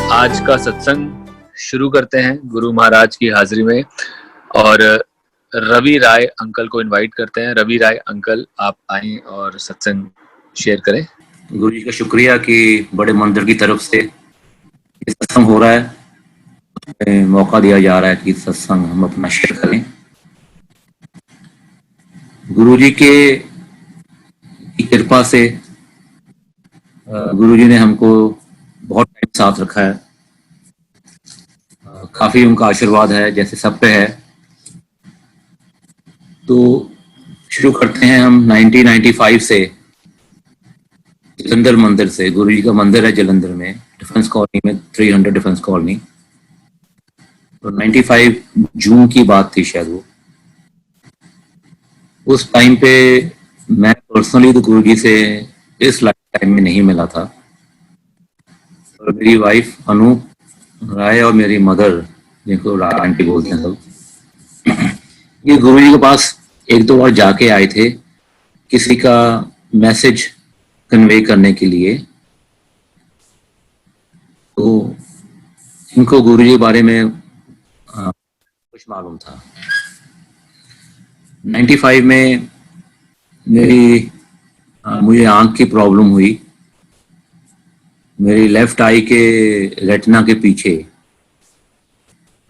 आज का सत्संग शुरू करते हैं गुरु महाराज की हाजिरी में और रवि राय अंकल को इनवाइट करते हैं। रवि राय अंकल, आप आएं और सत्संग शेयर करें। गुरु जी का शुक्रिया कि बड़े मंदिर की तरफ से सत्संग हो रहा है, मौका दिया जा रहा है कि सत्संग हम अपना शेयर करें। गुरु जी की कृपा से गुरु जी ने हमको बहुत टाइम साथ रखा है, काफी उनका आशीर्वाद है जैसे सब पे है। तो शुरू करते हैं हम 1995 से जलंधर मंदिर से। गुरु जी का मंदिर है जलंधर में, डिफेंस कॉलोनी में, 300 डिफेंस कॉलोनी। तो 95 जून की बात थी शायद वो। उस टाइम पे मैं पर्सनली तो गुरु जी से इस लाइफ टाइम में नहीं मिला था, और मेरी वाइफ अनु राय और मेरी मदर, जिनको राय आंटी बोलते हैं सब, ये गुरु जी के पास एक दो बार जाके आए थे किसी का मैसेज कन्वे करने के लिए। तो इनको गुरु जी के बारे में कुछ मालूम था। 95 में मुझे आंख की प्रॉब्लम हुई। मेरी लेफ्ट आई के रेटिना के पीछे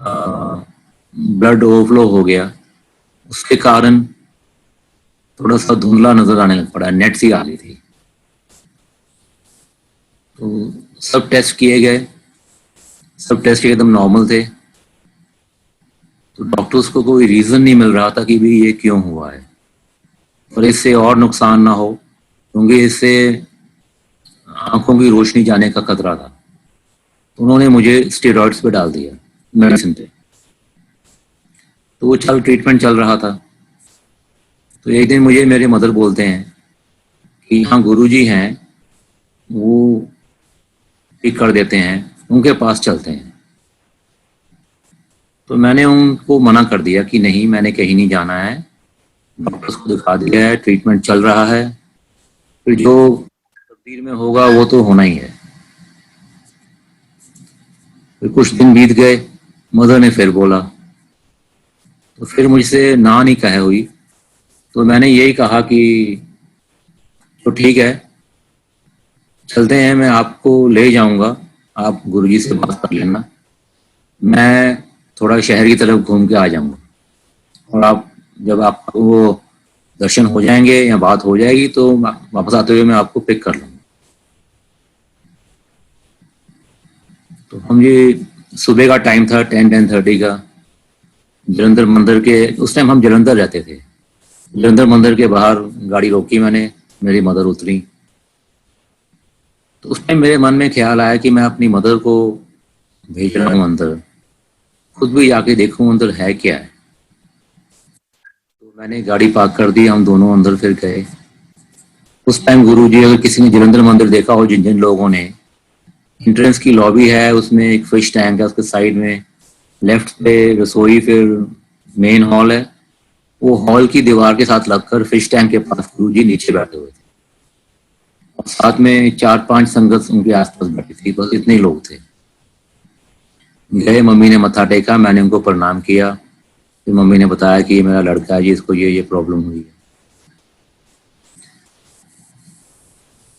ब्लड ओवरफ्लो हो गया। उसके कारण थोड़ा सा धुंधला नजर आने लग पड़ा, नेट सी आ रही थी। तो सब टेस्ट किए गए, सब टेस्ट एकदम नॉर्मल थे। तो डॉक्टर्स को कोई रीजन नहीं मिल रहा था कि भी ये क्यों हुआ है, और इससे और नुकसान ना हो, क्योंकि इससे आंखों की रोशनी जाने का खतरा था। तो उन्होंने मुझे स्टेरॉइड्स पे डाल दिया, मेडिसिन पे। तो वो ट्रीटमेंट चल रहा था। तो एक दिन मुझे मेरे मदर बोलते हैं कि यहाँ गुरुजी हैं, वो ठीक कर देते हैं, उनके पास चलते हैं। तो मैंने उनको मना कर दिया कि नहीं, मैंने कहीं नहीं जाना है, डॉक्टर्स को दिखा दिया है, ट्रीटमेंट चल रहा है, फिर जो तकदीर में होगा वो तो होना ही है। फिर कुछ दिन बीत गए, मदर ने फिर बोला, तो फिर मुझसे ना नहीं कहे हुई। तो मैंने यही कहा कि तो ठीक है, चलते हैं, मैं आपको ले जाऊंगा, आप गुरुजी से बात कर लेना, मैं थोड़ा शहर की तरफ घूम के आ जाऊंगा, और आप जब आपको वो दर्शन हो जाएंगे या बात हो जाएगी तो वापस आते हुए मैं आपको पिक कर लूंगा। तो हम ये सुबह का टाइम था, 10-10:30 का। जलंधर मंदिर के, उस टाइम हम जलंधर रहते थे, जलंधर मंदिर के बाहर गाड़ी रोकी मैंने, मेरी मदर उतरी। तो उस टाइम मेरे मन में ख्याल आया कि मैं अपनी मदर को भेज रहा हूँ अंदर, खुद भी जाके देखूं अंदर है क्या है। तो मैंने गाड़ी पार्क कर दी, हम दोनों अंदर फिर गए। उस टाइम गुरुजी, अगर किसी ने जलंधर मंदिर देखा हो, जिन जिन लोगों ने, एंट्रेंस की लॉबी है, उसमें एक फिश टैंक है, उसके साइड में लेफ्ट पे रसोई, फिर मेन हॉल है। वो हॉल की दीवार के साथ लगकर फिश टैंक के पास गुरुजी नीचे बैठे हुए थे, और साथ में 4-5 संगत उनके आसपास बैठी थी, बस इतने ही लोग थे। गए, मम्मी ने मत्था टेका, मैंने उनको प्रणाम किया। फिर मम्मी ने बताया कि ये मेरा लड़का है जी, इसको ये प्रॉब्लम हुई है।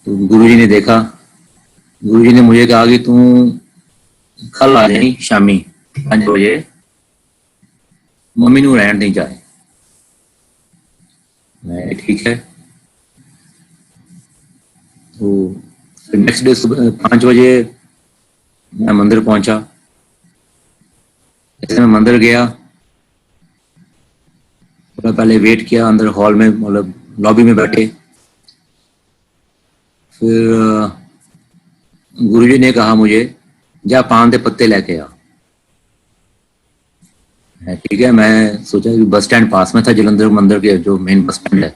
तो गुरुजी ने देखा, गुरुजी ने मुझे कहा कि तू कल आ जाए शामी 5 बजे, मम्मी नू रहन नहीं जाए। मैं ठीक है। तो नेक्स्ट डे सुबह 5 बजे मैं मंदिर पहुंचा। जैसे मैं मंदिर गया, थोड़ा पहले वेट किया अंदर हॉल में, मतलब लॉबी में बैठे। फिर गुरुजी ने कहा मुझे, जा पान के पत्ते लेके आ। ठीक है, मैं सोचा कि बस स्टैंड पास में था जलंधर मंदिर के, जो मेन बस स्टैंड है,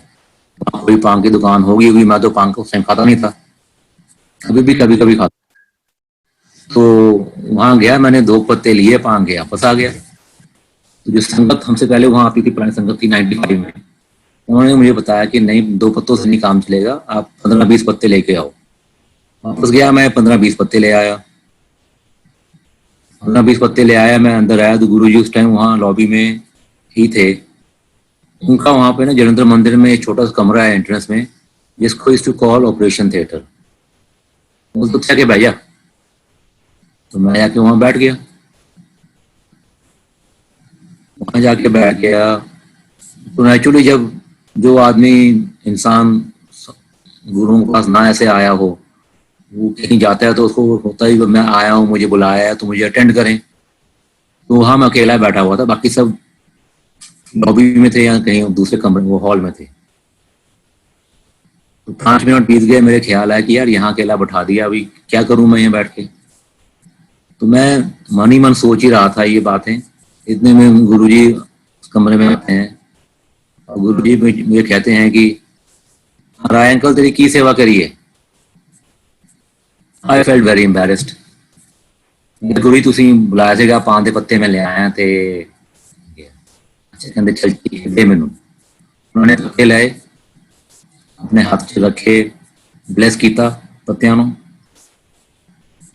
वहाँ कोई पान की दुकान होगी। मैं तो पान को उस टाइम खाता नहीं था, अभी भी कभी कभी खाता। तो वहां गया, मैंने 2 पत्ते लिए, पान के वापस आ गया। तो जो संगत हमसे पहले वहां आती थी, पुरानी संगत थी 95 में, उन्होंने मुझे बताया कि नहीं, 2 पत्तों से नहीं काम चलेगा, आप 15-20 पत्ते लेके आओ। वापस गया, मैं 15-20 पत्ते ले आया। 15-20 पत्ते ले आया, मैं अंदर आया तो गुरुजी उस टाइम वहाँ लॉबी में ही थे। उनका वहाँ पे ना जलंधर मंदिर में एक छोटा सा कमरा है एंट्रेंस में, जिसको is to call operation theatre. वो तो क्या बैठ जा, तो मैं जाके वहाँ बैठ गया। वहाँ जाके बैठ गया तो नेचुरली जब जो आदमी इंसान गुरुओं के पास ना ऐसे आया हो, वो कहीं जाता है तो उसको होता ही मैं आया हूँ, मुझे बुलाया है तो मुझे अटेंड करें। तो वहाँ मैं अकेला बैठा हुआ था, बाकी सब लॉबी में थे या कहीं दूसरे कमरे वो हॉल में थे। तो 5 मिनट बीत गए, मेरे ख्याल आया कि यार यहाँ अकेला बैठा दिया, अभी क्या करूँ मैं यहाँ बैठ के। तो मैं मन ही मन सोच ही रहा था ये बातें, इतने में गुरुजी कमरे में हैं और गुरुजी मुझे कहते हैं कि राय अंकल तेरी की सेवा करिए। I felt very embarrassed. गुरु जी तुसी बुलाया ਸੀਗਾ, पान ਦੇ पत्ते मैं ले आया थे। अच्छा कहते चल ठीक है दे मैनू। उन्होंने पत्ते लाए, अपने हाथ च रखे, ब्लेस किया पत्तियां ਨੂੰ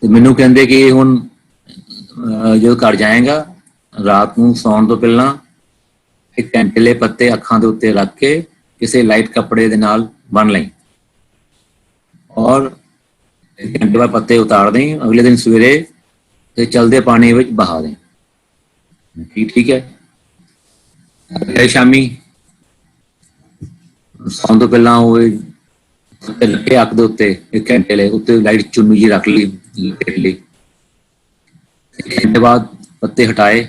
ਤੇ ਮੈਨੂੰ ਕਹਿੰਦੇ ਕਿ ਹੁਣ ਜਦੋਂ ਘਰ ਜਾਏਗਾ ਰਾਤ ਨੂੰ ਸੌਣ ਤੋਂ ਪਹਿਲਾਂ ਇੱਕ ਘੰਟੇ ਪੱਤੇ ਅੱਖਾਂ ਦੇ ਉੱਤੇ ਰੱਖ ਕੇ ਕਿਸੇ ਲਾਈਟ ਕੱਪੜੇ ਦੇ ਨਾਲ ਬੰਨ ਲਈ और एक घंटे बाद पत्ते उतार दें, अगले दिन सवेरे ते चलते पानी में बहा दें। ठीक है। शामी सौन तो पहला वो लगे अख दे उत्ते एक घंटे ले उत्ते लाइट चुन्नी जी रख ली, लेट ली। एक घंटे बाद पत्ते हटाए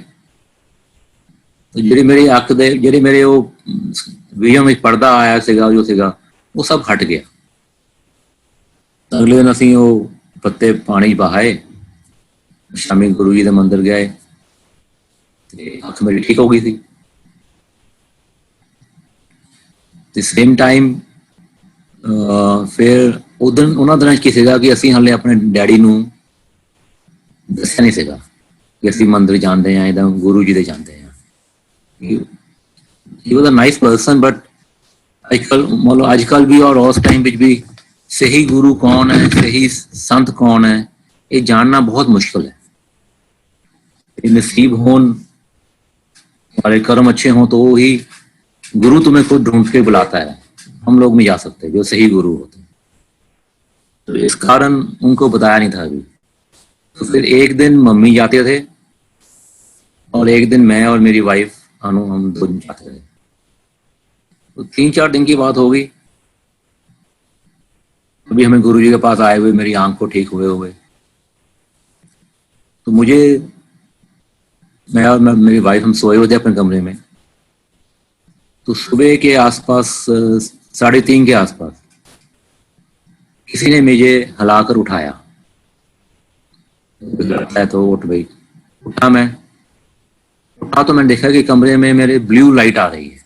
तो जी मेरी अख दे जी मेरे वो विजन में पर्दा आया सीगा जो सीगा वो सब हट गया। अगले दिन असी वो पत्ते पानी बहाए, शामी गुरु जी के मंदिर गए, अख मेरी ठीक हो गई थी। सेम टाइम फिर उधर उन्होंने दिनों की सीगा कि असी हाले अपने डैडी नू दस्या नहीं सीगा कि असी मंदिर जाते हैं इदा गुरु जी दे जाते हैं। He was a nice person but आजकल मतलब आजकल भी और उस टाइम भी सही गुरु कौन है, सही संत कौन है, ये जानना बहुत मुश्किल है। नसीब होन हमारे कर्म अच्छे हों तो ही गुरु तुम्हें खुद ढूंढ के बुलाता है, हम लोग नहीं जा सकते जो सही गुरु होते। तो इस कारण उनको बताया नहीं था अभी। तो फिर एक दिन मम्मी जाते थे और एक दिन मैं और मेरी वाइफ अनु हम दो दिन जाते थे। तो 3-4 दिन की बात हो गई, अभी हमें गुरु जी के पास आए हुए मेरी आंख को ठीक हुए तो मुझे मैं और मेरी वाइफ हम सोए हुए थे अपने कमरे में। तो सुबह के आसपास 3:30 के आसपास किसी ने मुझे हिलाकर उठाया, लगता है तो उठ गई। उठा तो मैंने देखा कि कमरे में मेरे ब्लू लाइट आ रही है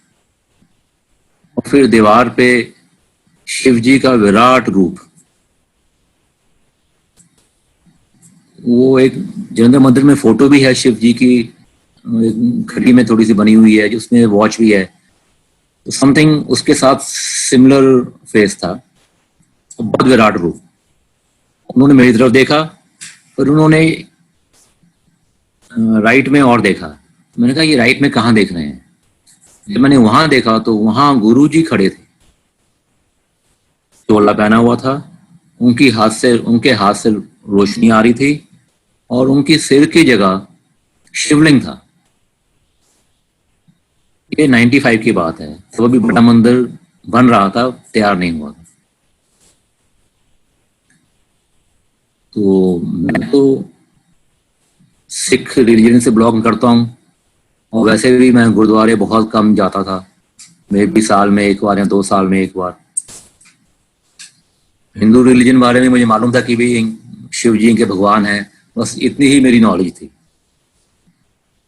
और फिर दीवार पे शिव जी का विराट रूप, वो एक जलंधर मंदिर में फोटो भी है शिव जी की, घड़ी में थोड़ी सी बनी हुई है जिसमें वॉच भी है, तो समथिंग उसके साथ सिमिलर फेस था, बहुत विराट रूप। उन्होंने मेरी तरफ देखा पर उन्होंने राइट में और देखा। मैंने कहा ये राइट में कहाँ देख रहे हैं? जब मैंने वहां देखा तो वहां गुरु जी खड़े थे, चोला पहना हुआ था, उनके हाथ से रोशनी आ रही थी और उनकी सिर की जगह शिवलिंग था। ये 95 की बात है, तब अभी बड़ा मंदिर बन रहा था, तैयार नहीं हुआ था। तो मैं तो सिख रिलीजन से बिलोंग करता हूँ और वैसे भी मैं गुरुद्वारे बहुत कम जाता था, मे भी साल में एक बार या 2 साल में एक बार। हिंदू रिलीजन बारे में मुझे मालूम था कि भी शिव जी के भगवान हैं, बस इतनी ही मेरी नॉलेज थी।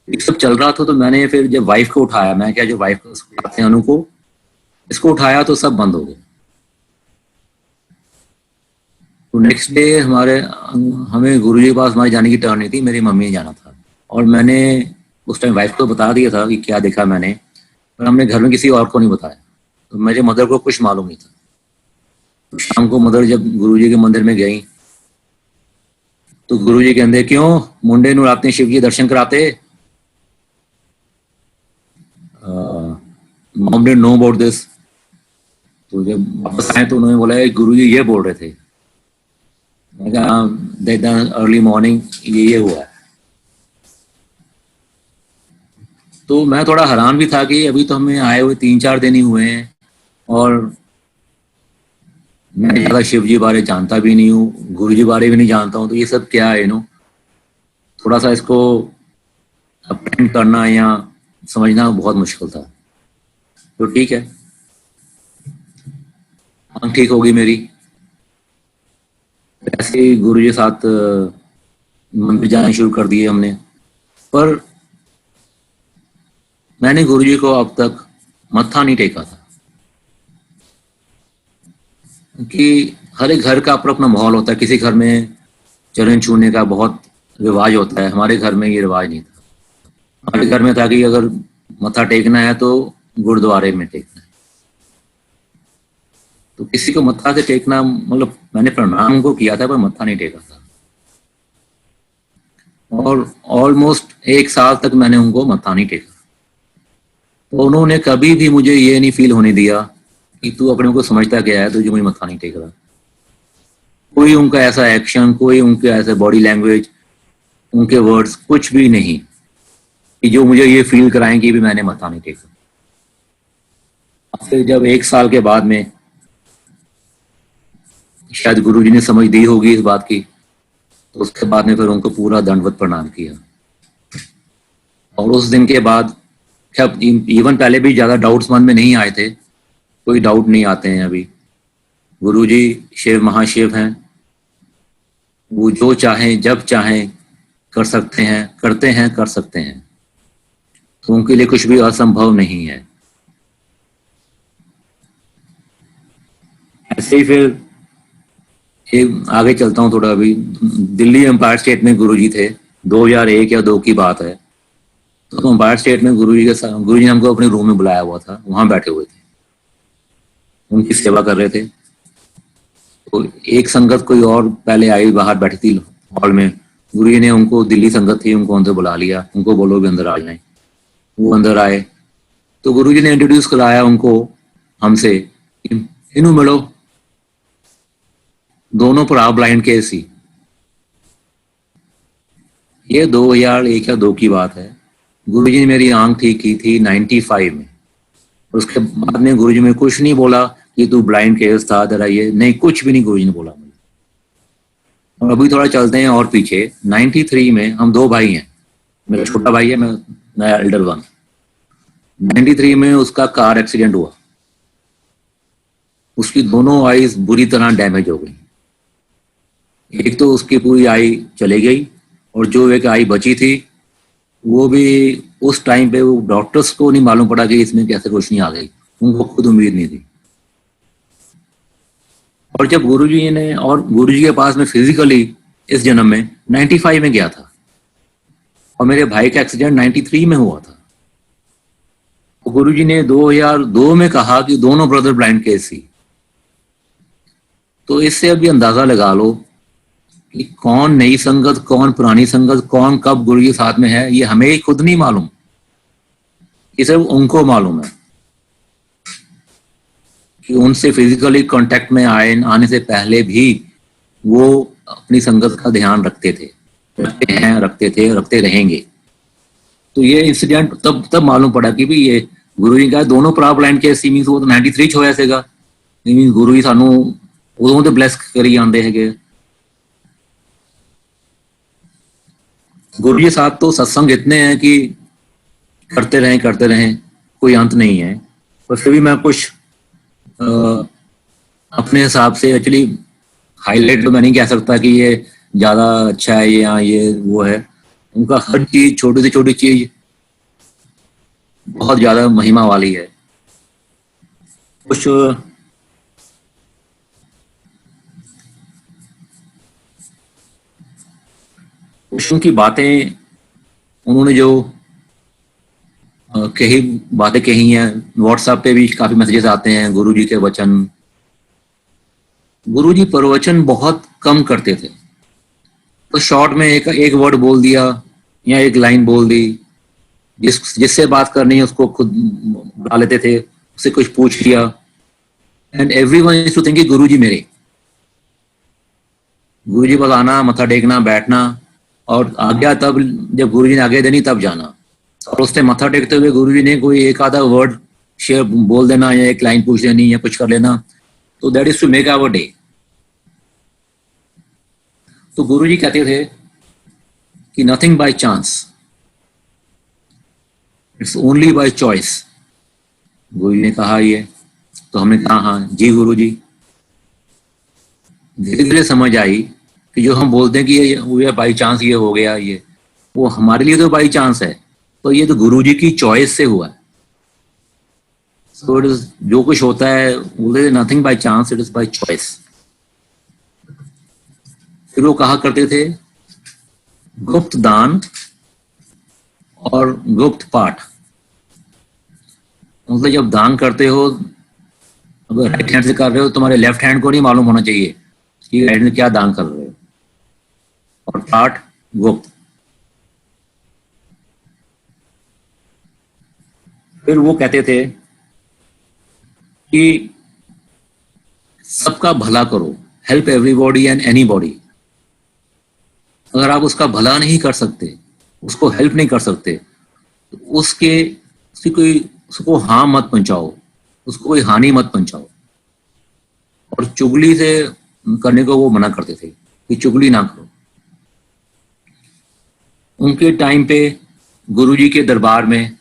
ये सब चल रहा था तो मैंने फिर जब वाइफ को उठाया, मैं क्या जो वाइफ को उठाते हैं अनु को, इसको उठाया तो सब बंद हो गया। तो नेक्स्ट डे हमें गुरु जी के पास हमारे जाने की टर्न नहीं थी, मेरी मम्मी ने जाना था और मैंने उस टाइम वाइफ को बता दिया था कि क्या देखा मैंने, पर हमने घर में किसी और को नहीं बताया। तो मेरे मदर को कुछ मालूम नहीं था। तो शाम को मदर जब गुरु जी के मंदिर में गई तो गुरु जी कहते क्यों मुंडे नूं रातें शिव जी दर्शन कराते। Mom didn't know about this. तो जब वापस आए तो उन्होंने बोला गुरु जी ये बोल रहे थे। मैं कहा अर्ली मॉर्निंग ये हुआ है। तो मैं थोड़ा हैरान भी था कि अभी तो हमें आए हुए 3-4 दिन ही हुए हैं और मैं ज़्यादा शिव जी बारे जानता भी नहीं हूँ, गुरु जी बारे भी नहीं जानता हूँ, तो ये सब क्या है थोड़ा सा इसको अप्रेंड करना या समझना बहुत मुश्किल था। तो ठीक है, आंख ठीक होगी मेरी। ऐसे ही गुरु जी के साथ मंदिर जाना शुरू कर दिए हमने। पर मैंने गुरु जी को अब तक मत्था नहीं टेका था, क्योंकि हर एक घर का अपना अपना माहौल होता है। किसी घर में चरण छूने का बहुत रिवाज होता है, हमारे घर में ये रिवाज नहीं था। हमारे घर में था कि अगर मत्था टेकना है तो गुरुद्वारे में टेकना है। तो किसी को मत्था से टेकना मतलब मैंने प्रणाम को किया था पर मत्था नहीं टेका था। और ऑलमोस्ट 1 साल तक मैंने उनको मत्था नहीं टेका। तो उन्होंने कभी भी मुझे ये नहीं फील होने दिया कि तू अपने को समझता क्या है, तुझे मुझे मत्था नहीं टेक रहा। कोई उनका ऐसा एक्शन, कोई उनके ऐसे बॉडी लैंग्वेज, उनके वर्ड्स कुछ भी नहीं कि जो मुझे ये फील कराएं कि भी मैंने मत्था नहीं टेका। फिर जब 1 साल के बाद में शायद गुरुजी ने समझ दी होगी इस बात की, तो उसके बाद में फिर उनको पूरा दंडवत प्रणाम किया। और उस दिन के बाद इवन पहले भी ज्यादा डाउट्स मन में नहीं आए थे, कोई डाउट नहीं आते हैं अभी। गुरुजी शिव महाशिव हैं, वो जो चाहें जब चाहें कर सकते हैं, करते हैं, कर सकते हैं। तो उनके लिए कुछ भी असंभव नहीं है। ऐसे ही फिर एक आगे चलता हूँ थोड़ा। अभी दिल्ली एम्पायर स्टेट में गुरुजी थे, 2001 या 2 की बात है। तो एम्पायर स्टेट में गुरुजी ने हमको अपने रूम में बुलाया हुआ था, वहां बैठे हुए थे, उनकी सेवा कर रहे थे। तो एक संगत कोई और पहले आई, बाहर बैठी थी हॉल में। गुरुजी ने उनको, दिल्ली संगत थी, उनको अंदर बुला लिया, उनको बोलो भी अंदर आ जाए। वो अंदर आए तो गुरुजी ने इंट्रोड्यूस कराया उनको हमसे, इन्हू मिलो, दोनों भरा ब्लाइंड केस ही। ये 2001 या 2 की बात है। गुरुजी ने मेरी आंख ठीक की थी 95 में। उसके बाद में गुरुजी में कुछ नहीं बोला कि तू ब्लाइंड केस था तेरा, ये नहीं, कुछ भी नहीं गुरुजी ने बोला मुझे। और अभी थोड़ा चलते हैं और पीछे। 93 में हम 2 भाई हैं, मेरा छोटा भाई है, मैं एल्डर वन। 93 में उसका कार एक्सीडेंट हुआ, उसकी दोनों आईज बुरी तरह डैमेज हो गई। एक तो उसकी पूरी आई चली गई और जो एक आई बची थी वो भी उस टाइम पे वो डॉक्टर्स को नहीं मालूम पड़ा कि इसमें कैसे रोशनी आ गई, उनको खुद उम्मीद नहीं थी। और जब गुरुजी ने, और गुरुजी के पास में फिजिकली इस जन्म में 95 में गया था और मेरे भाई का एक्सीडेंट 93 में हुआ था। तो गुरुजी ने 2002 में कहा कि दोनों ब्रदर ब्लाइंड केस ही। तो इससे अभी अंदाजा लगा लो कि कौन नई संगत, कौन पुरानी संगत, कौन कब गुरु के साथ में है, ये हमें खुद नहीं मालूम, ये सिर्फ उनको मालूम है कि उनसे फिजिकली कांटेक्ट में आने से पहले भी वो अपनी संगत का ध्यान रखते थे, रखते हैं, रखते थे, रखते रहेंगे। तो ये इंसिडेंट तब मालूम पड़ा कि भी ये गुरु जी का दोनों प्राप लाइन के सी मीन वो तो 93 ਚ ਹੋਇਆ ਸੀਗਾ। मीन गुरु जी सानू उदों तो ब्लैस करी आंदे हैगे। गुरु जी साथ तो सत्संग इतने हैं कि करते रहें, कोई अंत नहीं है। पर फिर भी मैं कुछ अपने हिसाब से एक्चुअली हाईलाइट तो मैं नहीं कह सकता कि ये ज्यादा अच्छा है या ये वो है। उनका हर चीज, छोटी से छोटी चीज बहुत ज्यादा महिमा वाली है। कुछ उनकी बातें, उन्होंने जो कही बातें कही हैं, व्हाट्सएप पे भी काफी मैसेजेस आते हैं गुरुजी के वचन। गुरुजी प्रवचन बहुत कम करते थे, तो शॉर्ट में एक वर्ड बोल दिया या एक लाइन बोल दी, जिससे बात करनी है उसको खुद बुला लेते थे, उससे कुछ पूछ लिया। And everyone used to think कि गुरुजी मेरे, गुरुजी बस आना, मत्था टेकना, बैठना, और आज्ञा तब जब गुरुजी ने आज्ञा देनी तब जाना। और उससे मत्था टेकते हुए गुरुजी ने कोई एक आधा वर्ड शेयर बोल देना या एक लाइन पूछ लेनी या कुछ कर लेना, तो that is to make our day. तो गुरुजी कहते थे कि nothing by chance, it's only by choice. Guruji ने कहा ये, तो हमने कहा हाँ जी गुरुजी। धीरे धीरे समझ आई कि जो हम बोलते हैं कि ये बाई चांस ये हो गया, ये वो हमारे लिए तो बाई चांस है, तो ये तो गुरुजी की चॉइस से हुआ है। सो इट इज, जो कुछ होता है बोलते nothing by chance, it is by choice. फिर वो कहा करते थे गुप्त दान और गुप्त पाठ। मतलब जब दान करते हो, अगर राइट हैंड से कर रहे हो, तुम्हारे लेफ्ट हैंड को नहीं मालूम होना चाहिए कि राइट में क्या दान कर रहे हो। और पाठ गुप्त। फिर वो कहते थे कि सबका भला करो, हेल्प एवरीबॉडी एंड एनीबॉडी। अगर आप उसका भला नहीं कर सकते, उसको हेल्प नहीं कर सकते, तो उसको हार्म मत पहुंचाओ, उसको कोई हानि मत पहुंचाओ। और चुगली से करने को वो मना करते थे कि चुगली ना करो। उनके टाइम पे गुरुजी के दरबार में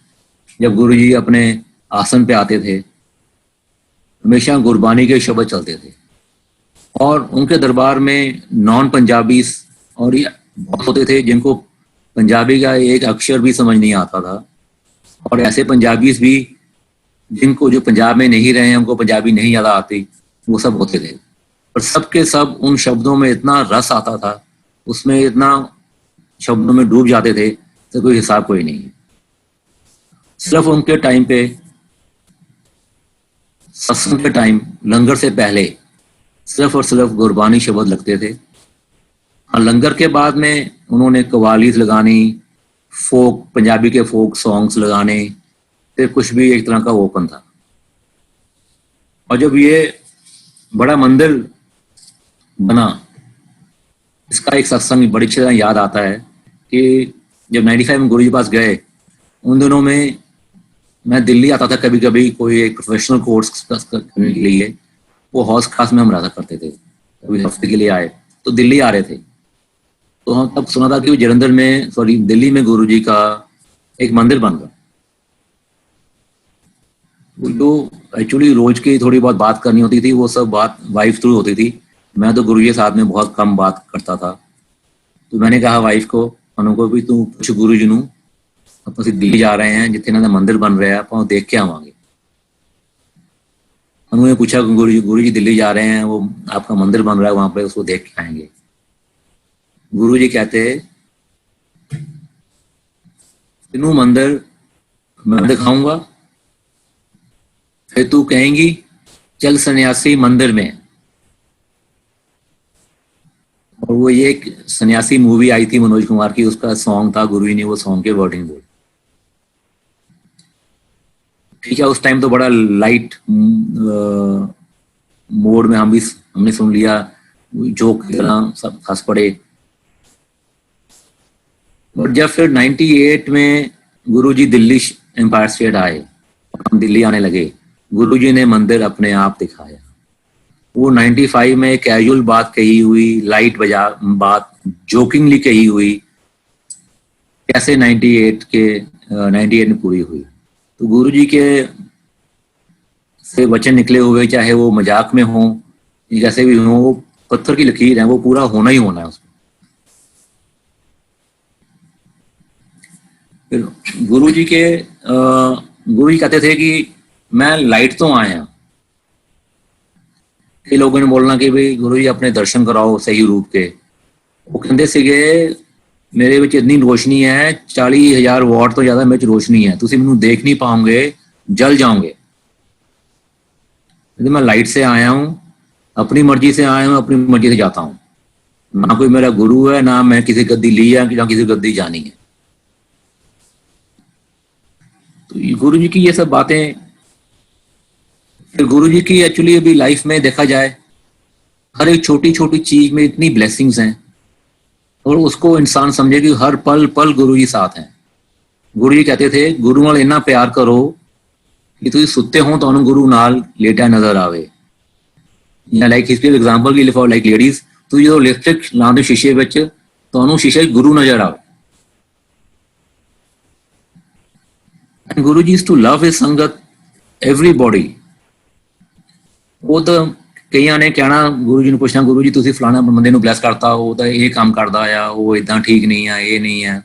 जब गुरुजी अपने आसन पे आते थे, हमेशा गुरबानी के शब्द चलते थे। और उनके दरबार में नॉन पंजाबीज और ये बहुत होते थे जिनको पंजाबी का एक अक्षर भी समझ नहीं आता था, और ऐसे पंजाबीज भी जिनको जो पंजाब में नहीं रहे हैं, उनको पंजाबी नहीं ज़्यादा आती, वो सब होते थे। और सबके सब उन शब्दों में इतना रस आता था, उसमें इतना शब्दों में डूब जाते थे तो कोई हिसाब कोई नहीं है। सिर्फ उनके टाइम पे, सत्संग के टाइम, लंगर से पहले सिर्फ और सिर्फ गुरबानी शब्द लगते थे। और लंगर के बाद में उन्होंने कवालीज लगानी, फोक, पंजाबी के फोक सॉन्ग्स लगाने, फिर कुछ भी एक तरह का ओपन था। और जब ये बड़ा मंदिर बना, इसका एक सत्संग बड़ी अच्छी तरह याद आता है कि जब 95 में गुरु जी पास गए, उन दिनों में मैं दिल्ली आता था कभी कभी कोई एक प्रोफेशनल कोर्स करने के लिए। वो हौस खास में हम रहा करते थे, कभी हफ्ते के लिए आए तो दिल्ली आ रहे थे। तो हम तब सुना था कि जलंधर में, सॉरी दिल्ली में गुरुजी का एक मंदिर बन रहा। जो एक्चुअली रोज की थोड़ी बहुत बात करनी होती थी, वो सब बात वाइफ थ्रू होती थी। मैं तो गुरुजी के साथ में बहुत कम बात करता था। तो मैंने कहा वाइफ को, अनु को भी, तू पूछ गुरुजी नू, आप ਅਸੀਂ दिल्ली जा रहे हैं, जिथे इन्होंने मंदिर बन रहा है, आप देख के आवांगे। अनु ने पूछा गुरुजी दिल्ली जा रहे हैं, वो आपका मंदिर बन रहा है वहां पे, उसको देख के आएंगे। गुरुजी कहते तेनू मंदिर मैं दिखाऊंगा, फिर तू कहेंगी चल सन्यासी मंदिर में। और वो ये एक सन्यासी मूवी आई थी मनोज कुमार की, उसका सॉन्ग था, गुरुजी ने वो सॉन्ग के वर्डिंग बोले। ठीक है, उस टाइम तो बड़ा लाइट मोड में हमने सुन लिया, जोक की तरह सब हंस पड़े। और जब फिर 98 में गुरुजी दिल्ली एम्पायर स्टेट आए, हम दिल्ली आने लगे, गुरुजी ने मंदिर अपने आप दिखाया। वो 95 में कैजुअल बात कही हुई, लाइट बात जोकिंगली कही हुई, कैसे 98 में पूरी हुई। तो गुरुजी के से वचन निकले हुए, चाहे वो मजाक में हो, जैसे भी हो, वो पत्थर की लकीर है, वो पूरा होना ही होना है उसमें। फिर गुरुजी कहते थे कि मैं लाइट तो आया। कई लोगों ने बोलना कि भाई गुरुजी अपने दर्शन कराओ सही रूप के। वो कहते सीगे मेरे विच इतनी रोशनी है, 40,000 वाट तो ज्यादा मेरे च रोशनी है, तुसी मैनू देख नहीं पाओगे, जल जाओगे। मैं लाइट से आया हूं, अपनी मर्जी से आया हूं, अपनी मर्जी से जाता हूं। ना कोई मेरा गुरु है, ना मैं किसी गद्दी ली है, ना किसी गद्दी जानी है। तो गुरु जी की ये सब बातें, फिर गुरु जी की एक्चुअली अभी लाइफ में देखा जाए हर एक छोटी छोटी चीज में इतनी ब्लेसिंग्स हैं, और उसको इंसान समझे कि हर पल पल गुरु जी साथ हैं। गुरु जी कहते थे, गुरु नाल इन्ना प्यार करो कि तुम सुते हो तो गुरु नाल लेटा नजर आवे। या लाइक हिस्ट्री एग्जांपल की फॉर लाइक लेडीज, तू जो लिपस्टिक लांदे शीशे विच तो शीशे गुरु नजर आवे। And Guru ji is to love his संगत एवरीबॉडी। वो तो कईयां ने कहना, गुरु जी ने पूछना, गुरु जी तुसी फलाना बंदे नूं ब्लैस करता, वो तो ये काम करदा आ, वो इदां ठीक नहीं है, ये नहीं है।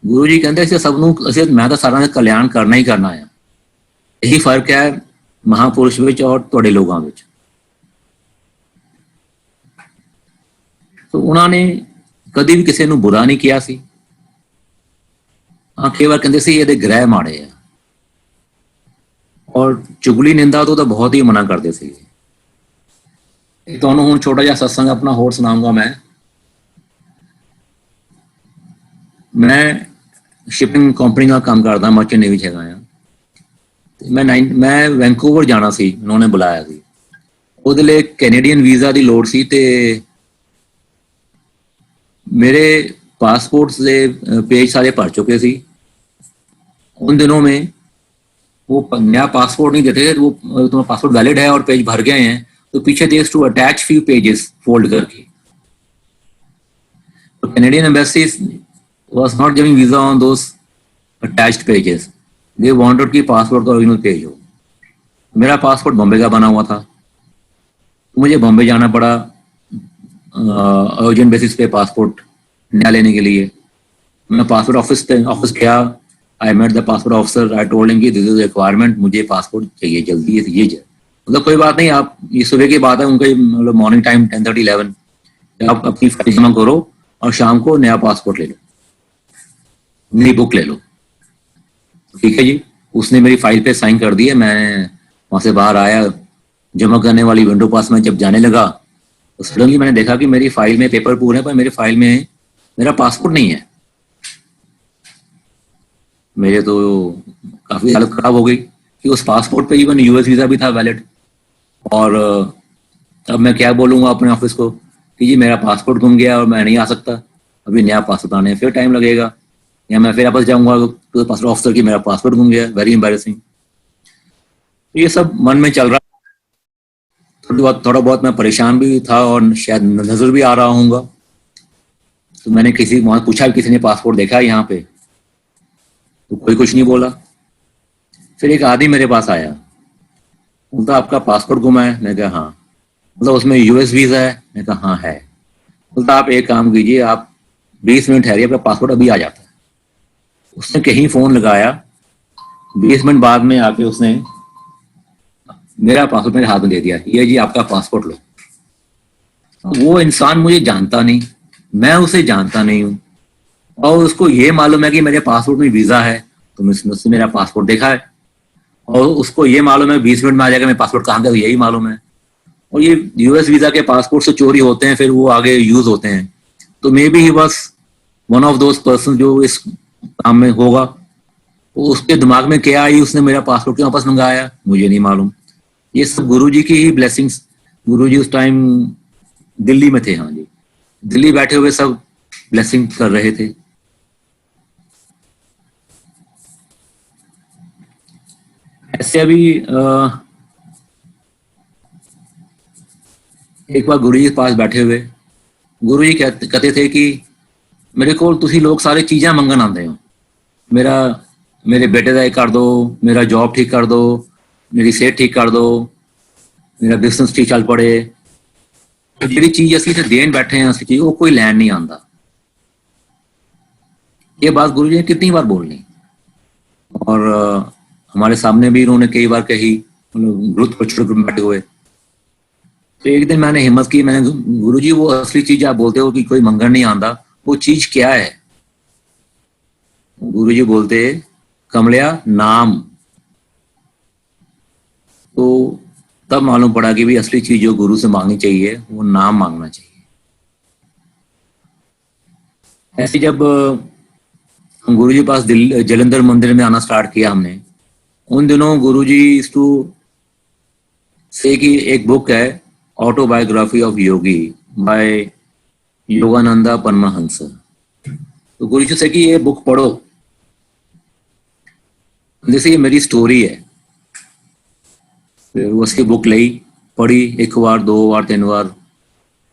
गुरु जी कहते असीं सब नूं, असीं मैं तो सारा कल्याण करना ही करना है। यही फर्क है महापुरुष विच और तुहाडे लोगां विच। तो उन्होंने कभी भी किसी नूं बुरा नहीं किया सी। हाँ, कई बार कहते सी इहदे ग्रह माड़े आ, और चुगली निंदा तो बहुत ही मना करते थे। तुहानूं हुण छोटा जिहा सत्संग अपना होर सुनाऊंगा। मैं शिपिंग कंपनी का काम करदा, मर्चेंट नेवी च हैगा। मैं वैंकूवर जाना सी, उन्होंने बुलाया सी। ਉਹਦੇ ਲਈ कैनेडियन वीज़ा की लोड़ सी, ते मेरे पासपोर्ट्स के पेज सारे भर चुके सी। उन दिनों में वो नया पासपोर्ट नहीं देते, वो तुम्हारा पासपोर्ट वैलिड है और पेज भर गए हैं तो पीछे देश to attach few pages fold करके। तो Canadian embassy was not giving visa on those attached pages. They wanted कि पासपोर्ट का ओरिजिनल पेज हो। मेरा पासपोर्ट बॉम्बे का बना हुआ था, तो मुझे बॉम्बे जाना पड़ा अर्जेंट बेसिस पे पासपोर्ट नया लेने के लिए। मैं पासपोर्ट ऑफिस गया। I met the passport officer, I told him कि दिस इज रिक्वायरमेंट, मुझे पासपोर्ट चाहिए जल्दी है। ये मतलब कोई बात नहीं, आप ये सुबह की बात है, उनका मतलब मॉर्निंग टाइम 10:30 11, आप अपनी फाइल जमा करो और शाम को नया पासपोर्ट ले लो, मेरी बुक ले लो। ठीक है जी। उसने मेरी फाइल पे साइन कर दिए। मैं वहां से बाहर आया, जमा करने वाली विंडो पास में जब जाने लगा तो सडनली मैंने देखा कि मेरी फाइल में पेपर पूरे हैं, पर मेरी फाइल में मेरा पासपोर्ट नहीं है। मेरे तो काफी हालत खराब हो गई कि उस पासपोर्ट पे इवन यूएस वीजा भी था वैलिड। और अब मैं क्या बोलूंगा अपने ऑफिस को कि जी मेरा पासपोर्ट गुम गया और मैं नहीं आ सकता, अभी नया पासपोर्ट आने फिर टाइम लगेगा, या मैं फिर वापस जाऊंगा तो पासपोर्ट ऑफिसर की मेरा पासपोर्ट गुम गया। Very embarrassing. ये सब मन में चल रहा। थोड़ा बहुत मैं परेशान भी था और शायद नजर भी आ रहा होऊंगा। तो मैंने किसी वहां पूछा, किसी ने पासपोर्ट देखा है यहाँ पे? तो कोई कुछ नहीं बोला। फिर एक आदमी मेरे पास आया, बोलता आपका पासपोर्ट गुमा है? मैं कहा हाँ। मतलब उसमें यूएस वीजा है? मैं कहा हाँ है। बोलता आप एक काम कीजिए, आप 20 मिनट ठहरिए, आपका पासपोर्ट अभी आ जाता है। उसने कहीं फोन लगाया, 20 मिनट बाद में आके उसने मेरा पासपोर्ट मेरे हाथ में दे दिया, ये जी आपका पासपोर्ट लो। वो इंसान मुझे जानता नहीं, मैं उसे जानता नहीं हूँ, और उसको ये मालूम है कि मेरे पासपोर्ट में वीजा है, तो उसने मेरा पासपोर्ट देखा है, और उसको ये मालूम है 20 मिनट में आ जाएगा मेरा पासपोर्ट कहाँ गया, यही मालूम है। और ये यूएस वीजा के पासपोर्ट से चोरी होते हैं, फिर वो आगे यूज होते हैं। तो may be he was one of those person जो इस काम में होगा। तो उसके दिमाग में क्या आई, उसने मेरा पासपोर्ट क्यों वापस मंगाया, मुझे नहीं मालूम। ये सब गुरुजी की ही ब्लेसिंग्स। गुरुजी उस टाइम दिल्ली में थे। हाँ जी, दिल्ली बैठे हुए सब ब्लेसिंग कर रहे थे। ऐसे अभी एक बार गुरुजी के पास बैठे हुए, गुरुजी कहते थे कि मेरे को तुसी लोग सारे चीजें मंगन आते हो, मेरे बेटे का कर दो, मेरा जॉब ठीक कर दो, मेरी सेहत ठीक कर दो, मेरा बिजनेस ठीक चल पड़े। जी चीज असं इतने देन बैठे हैं, असं चीज वो कोई लैन नहीं आता। ये बात गुरु जी ने कितनी बार बोलनी, और हमारे सामने भी उन्होंने कई बार कही, ग्रुप पर छोटे ग्रुप बैठे हुए। तो एक दिन मैंने हिम्मत की, मैंने गुरु जी वो असली चीज आप बोलते हो कि कोई मंगन नहीं आता, वो चीज क्या है? गुरु जी बोलते कमलिया नाम। तो तब मालूम पड़ा कि भी असली चीज जो गुरु से मांगनी चाहिए वो नाम मांगना चाहिए। ऐसे जब गुरु जी के पास जलंधर मंदिर में आना स्टार्ट किया हमने, उन दिनों गुरु जी टू से कि एक बुक है autobiography of Yogi by Yogananda Paramahansa. तो गुरु जी से कि ये बुक पढ़ो, जैसे ये मेरी स्टोरी है। फिर उसकी बुक ली, पढ़ी 1 बार 2 बार 3 बार।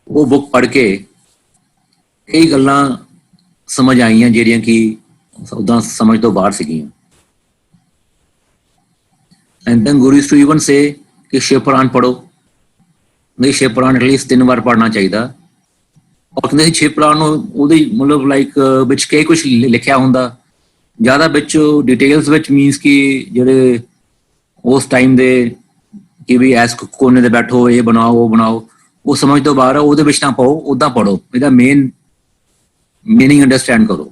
वो बुक पढ़ के कई गल्लां समझ आईयां ਜਿਹੜੀਆਂ कि उदा समझ तो बाहर सीगियां। And then Guru to even से कि शिव पुराण पढ़ो, नहीं शिव पुराण एटलीस्ट 3 बार पढ़ना चाहिए। और कहते शिव पुराण मतलब लाइक विच कई कुछ लिखिया होंदा, ज्यादा विच डिटेल्स विच मीनस कि जेडे उस टाइम दे कि भी ऐस कोने दे बैठो ये बनाओ वो बनाओ, वो समझ तो बाहर है। ਉਹਦੇ ਵਿੱਚ ना पाओ, उदा पढ़ो, ਇਹਦਾ मेन मीनिंग अंडरस्टैंड करो।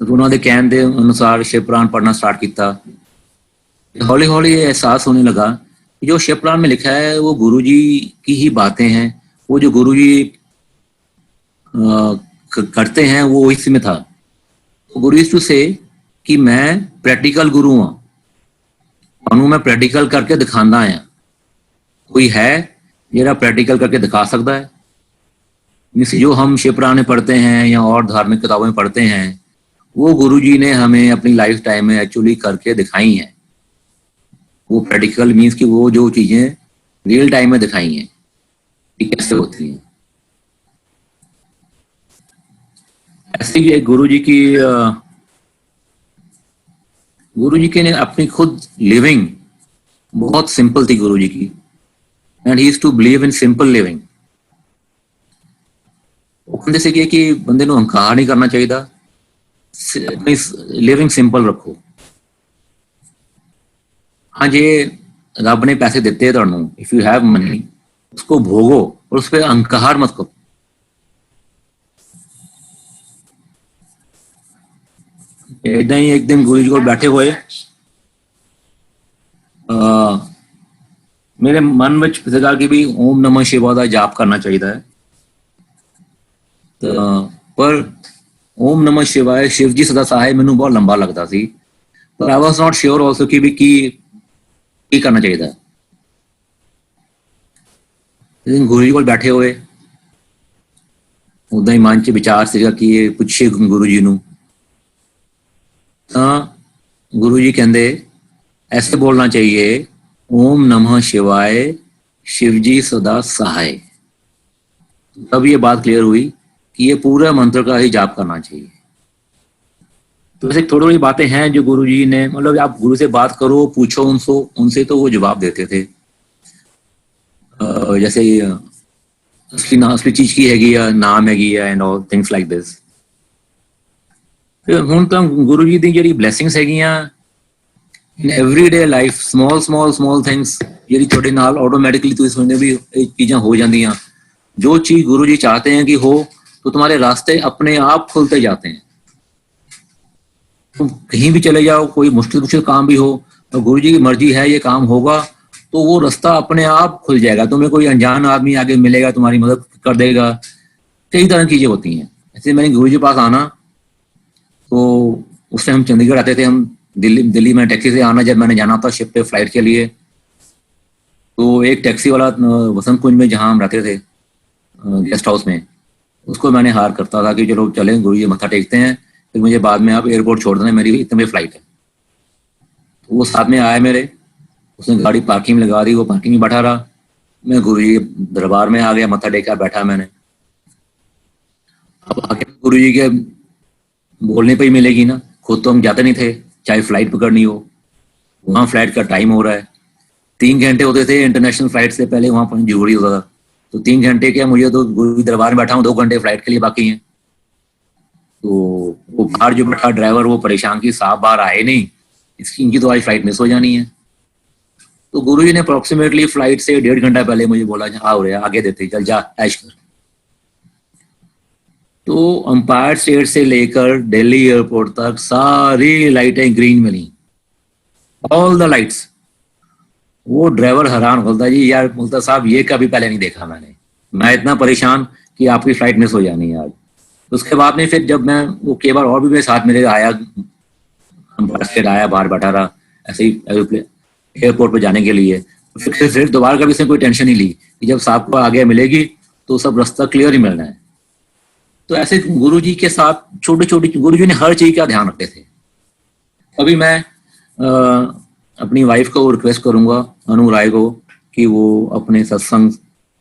तो उन्होंने कहने के अनुसार शिव पुराण पढ़ना स्टार्ट किया। हौली हौली ये एहसास होने लगा कि जो शिव पुराण में लिखा है वो गुरु जी की ही बातें हैं, वो जो गुरु जी करते हैं वो इसी में था। तो गुरु टू से कि मैं प्रैक्टिकल गुरु हाँ, ਤੁਹਾਨੂੰ मैं प्रैक्टिकल करके दिखाना है। कोई है जरा प्रैक्टिकल करके दिखा सकता है? मीन्स जो हम शिव पुराण में पढ़ते हैं या और धार्मिक किताबों में पढ़ते हैं, वो गुरु जी ने हमें अपनी लाइफ टाइम में एक्चुअली करके दिखाई हैं। वो प्रैक्टिकल मीन्स कि वो जो चीजें रियल टाइम में दिखाई हैं कि कैसे होती हैं। ऐसे ही गुरु जी की ने अपनी खुद लिविंग बहुत सिंपल थी गुरु जी की, and he is to believe in simple living. वो कहते से कि बंदे को हंकार नहीं करना चाहिए, अपनी लिविंग सिंपल रखो। हाँ जे रब ने पैसे दिते है तुहानू, इफ यू हैव मनी उसको भोगो और उस पर अहंकार मत करो। इदा ही एक दिन गुरु जी को बैठे हुए मेरे मन में सीगा कि भी ओम नमः शिवाय का जाप करना चाहिए है। पर ओम नमः शिवाय शिव जी सदा सहाय मैनू बहुत लंबा लगता सी, पर I was not sure also कि भी की करना चाहिए। गुरु जी को बैठे हुए उदा ही मन च विचार सीगा कि ये पूछे गुरु जी नू। गुरु जी कहते ऐसे बोलना चाहिए, ओम नमः शिवाय शिव जी सदा सहाय। तब ये बात क्लियर हुई कि ये पूरा मंत्र का ही जाप करना चाहिए। तो ऐसे थोड़ी थोड़ी बातें हैं जो गुरु जी ने, मतलब आप गुरु से बात करो, पूछो उनसे तो वो जवाब देते थे। जैसे असली चीज की हैगी है, नाम हैगी है and all things like this. ਹੁਣ ਤਾਂ ਗੁਰੂ ਜੀ ਦੀ ਜਿਹੜੀ ਬਲੇਸਿੰਗਸ ਹੈਗੀਆਂ ਇਨ ਐਵਰੀਡੇ ਲਾਈਫ, ਸਮਾਲ ਥਿੰਗਸ ਜਿਹੜੀ ਤੁਹਾਡੇ ਨਾਲ ਆਟੋਮੈਟਿਕਲੀ ਤੁਸੀਂ ਸਮਝਦੇ ਵੀ ਇਹ ਚੀਜ਼ਾਂ ਹੋ ਜਾਂਦੀਆਂ। जो चीज गुरु जी चाहते हैं कि हो तो तुम्हारे रास्ते अपने आप खुलते जाते हैं। तुम कहीं भी चले जाओ, कोई मुश्किल काम भी हो, तो गुरु जी की मर्जी है ये काम होगा तो वो रास्ता अपने आप खुल जाएगा। तुम्हें कोई अनजान आदमी आगे मिलेगा, तुम्हारी मदद कर देगा। कई तरह की चीजें होती हैं। ऐसे मैंने गुरु जी के पास आना, तो उस टाइम हम चंडीगढ़ आते थे, हम दिल्ली में टैक्सी से आना, जब मैंने जाना था शिप पे फ्लाइट के लिए, तो एक टैक्सी वाला वसंत कुंज में जहाँ हम रहते थे गेस्ट हाउस में, उसको मैंने हार करता था कि चलो चलें गुरु जी मत्था टेकते हैं, फिर मुझे बाद में आप एयरपोर्ट छोड़ देना, मेरी इतने बजे फ्लाइट है। तो वो साथ में आया मेरे, उसने गाड़ी पार्किंग में लगा दी, वो पार्किंग में बैठा रहा। मैं गुरु जी दरबार में आ गया, मत्था टेका, बैठा मैंने। अब आगे गुरु जी के बोलने पर ही मिलेगी ना, खुद तो हम जाते नहीं थे, चाहे फ्लाइट पकड़नी हो। वहाँ फ्लाइट का टाइम हो रहा है, 3 घंटे होते थे इंटरनेशनल फ्लाइट से पहले वहाँ पहुंचना जरूरी होता था। तो 3 घंटे क्या, मुझे तो गुरु दरबार में बैठा हूँ, 2 घंटे फ्लाइट के लिए बाकी हैं। तो वो बाहर जो बैठा ड्राइवर, वो परेशान की साहब बाहर आए नहीं, इनकी तो आज फ्लाइट मिस हो जानी है। तो गुरु जी ने अप्रोक्सीमेटली फ्लाइट से 1.5 घंटा पहले मुझे बोला, आओ रे आगे देते, चल जा ऐश कर। तो अंपायर स्टेट से लेकर दिल्ली एयरपोर्ट तक सारी लाइटें ग्रीन मिली, ऑल द लाइट्स। वो ड्राइवर हैरान बोलता, जी यार बोलता साहब ये कभी पहले नहीं देखा मैंने। मैं इतना परेशान कि आपकी फ्लाइट मिस हो जानी है आज। उसके बाद में फिर जब मैं वो कई बार और भी मेरे साथ मेरे आया, फिर आया बाहर बैठा रहा ऐसे ही एयरपोर्ट पे जाने के लिए, फिर दोबारा कभी इसने कोई टेंशन नहीं ली कि जब साहब को आगे मिलेगी तो सब रास्ता क्लियर ही मिलना है। तो ऐसे गुरुजी के साथ छोटे छोटे गुरुजी ने हर चीज का ध्यान रखते थे। अभी मैं अपनी वाइफ को रिक्वेस्ट करूंगा अनु राय को कि वो अपने सत्संग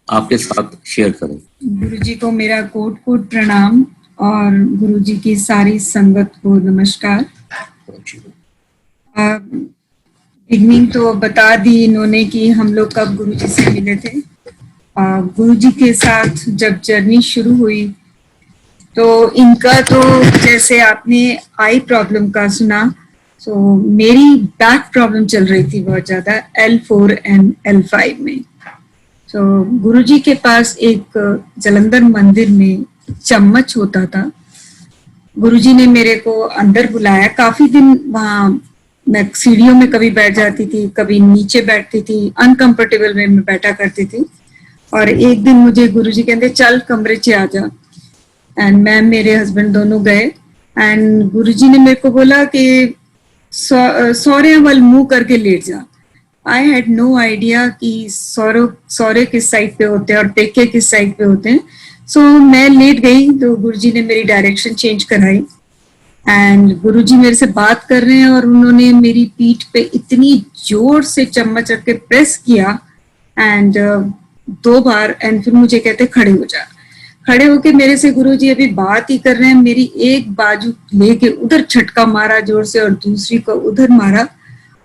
आपके साथ शेयर करें। गुरुजी को मेरा कोट कोट प्रणाम और गुरुजी की सारी संगत को नमस्कार। बिगनिंग तो बता दी इन्होंने कि हम लोग कब गुरुजी से मिले थे। गुरुजी के साथ जब जर्नी शुरू हुई तो इनका तो जैसे आपने आई प्रॉब्लम का सुना, तो मेरी बैक प्रॉब्लम चल रही थी बहुत ज्यादा L4 एंड L5 में। तो गुरुजी के पास एक जलंधर मंदिर में चम्मच होता था। गुरुजी ने मेरे को अंदर बुलाया। काफी दिन वहाँ मैं सीढ़ियों में कभी बैठ जाती थी, कभी नीचे बैठती थी, अनकंफर्टेबल में मैं बैठा करती थी। और एक दिन मुझे गुरुजी कहते चल कमरे से आ जा, एंड मैं मेरे हस्बैंड दोनों गए एंड गुरुजी ने मेरे को बोला कि सौरे वाल मुंह करके लेट जा। आई हैड नो आइडिया कि सौरे किस साइड पे होते हैं और पेके किस साइड पे होते हैं। सो मैं लेट गई तो गुरुजी ने मेरी डायरेक्शन चेंज कराई एंड गुरुजी मेरे से बात कर रहे हैं और उन्होंने मेरी पीठ पे इतनी जोर से चम्मच रख के प्रेस किया एंड 2 बार एंड फिर मुझे कहते खड़े हो जा। खड़े होके मेरे से गुरुजी अभी बात ही कर रहे हैं, मेरी एक बाजू लेके उधर झटका मारा जोर से और दूसरी को उधर मारा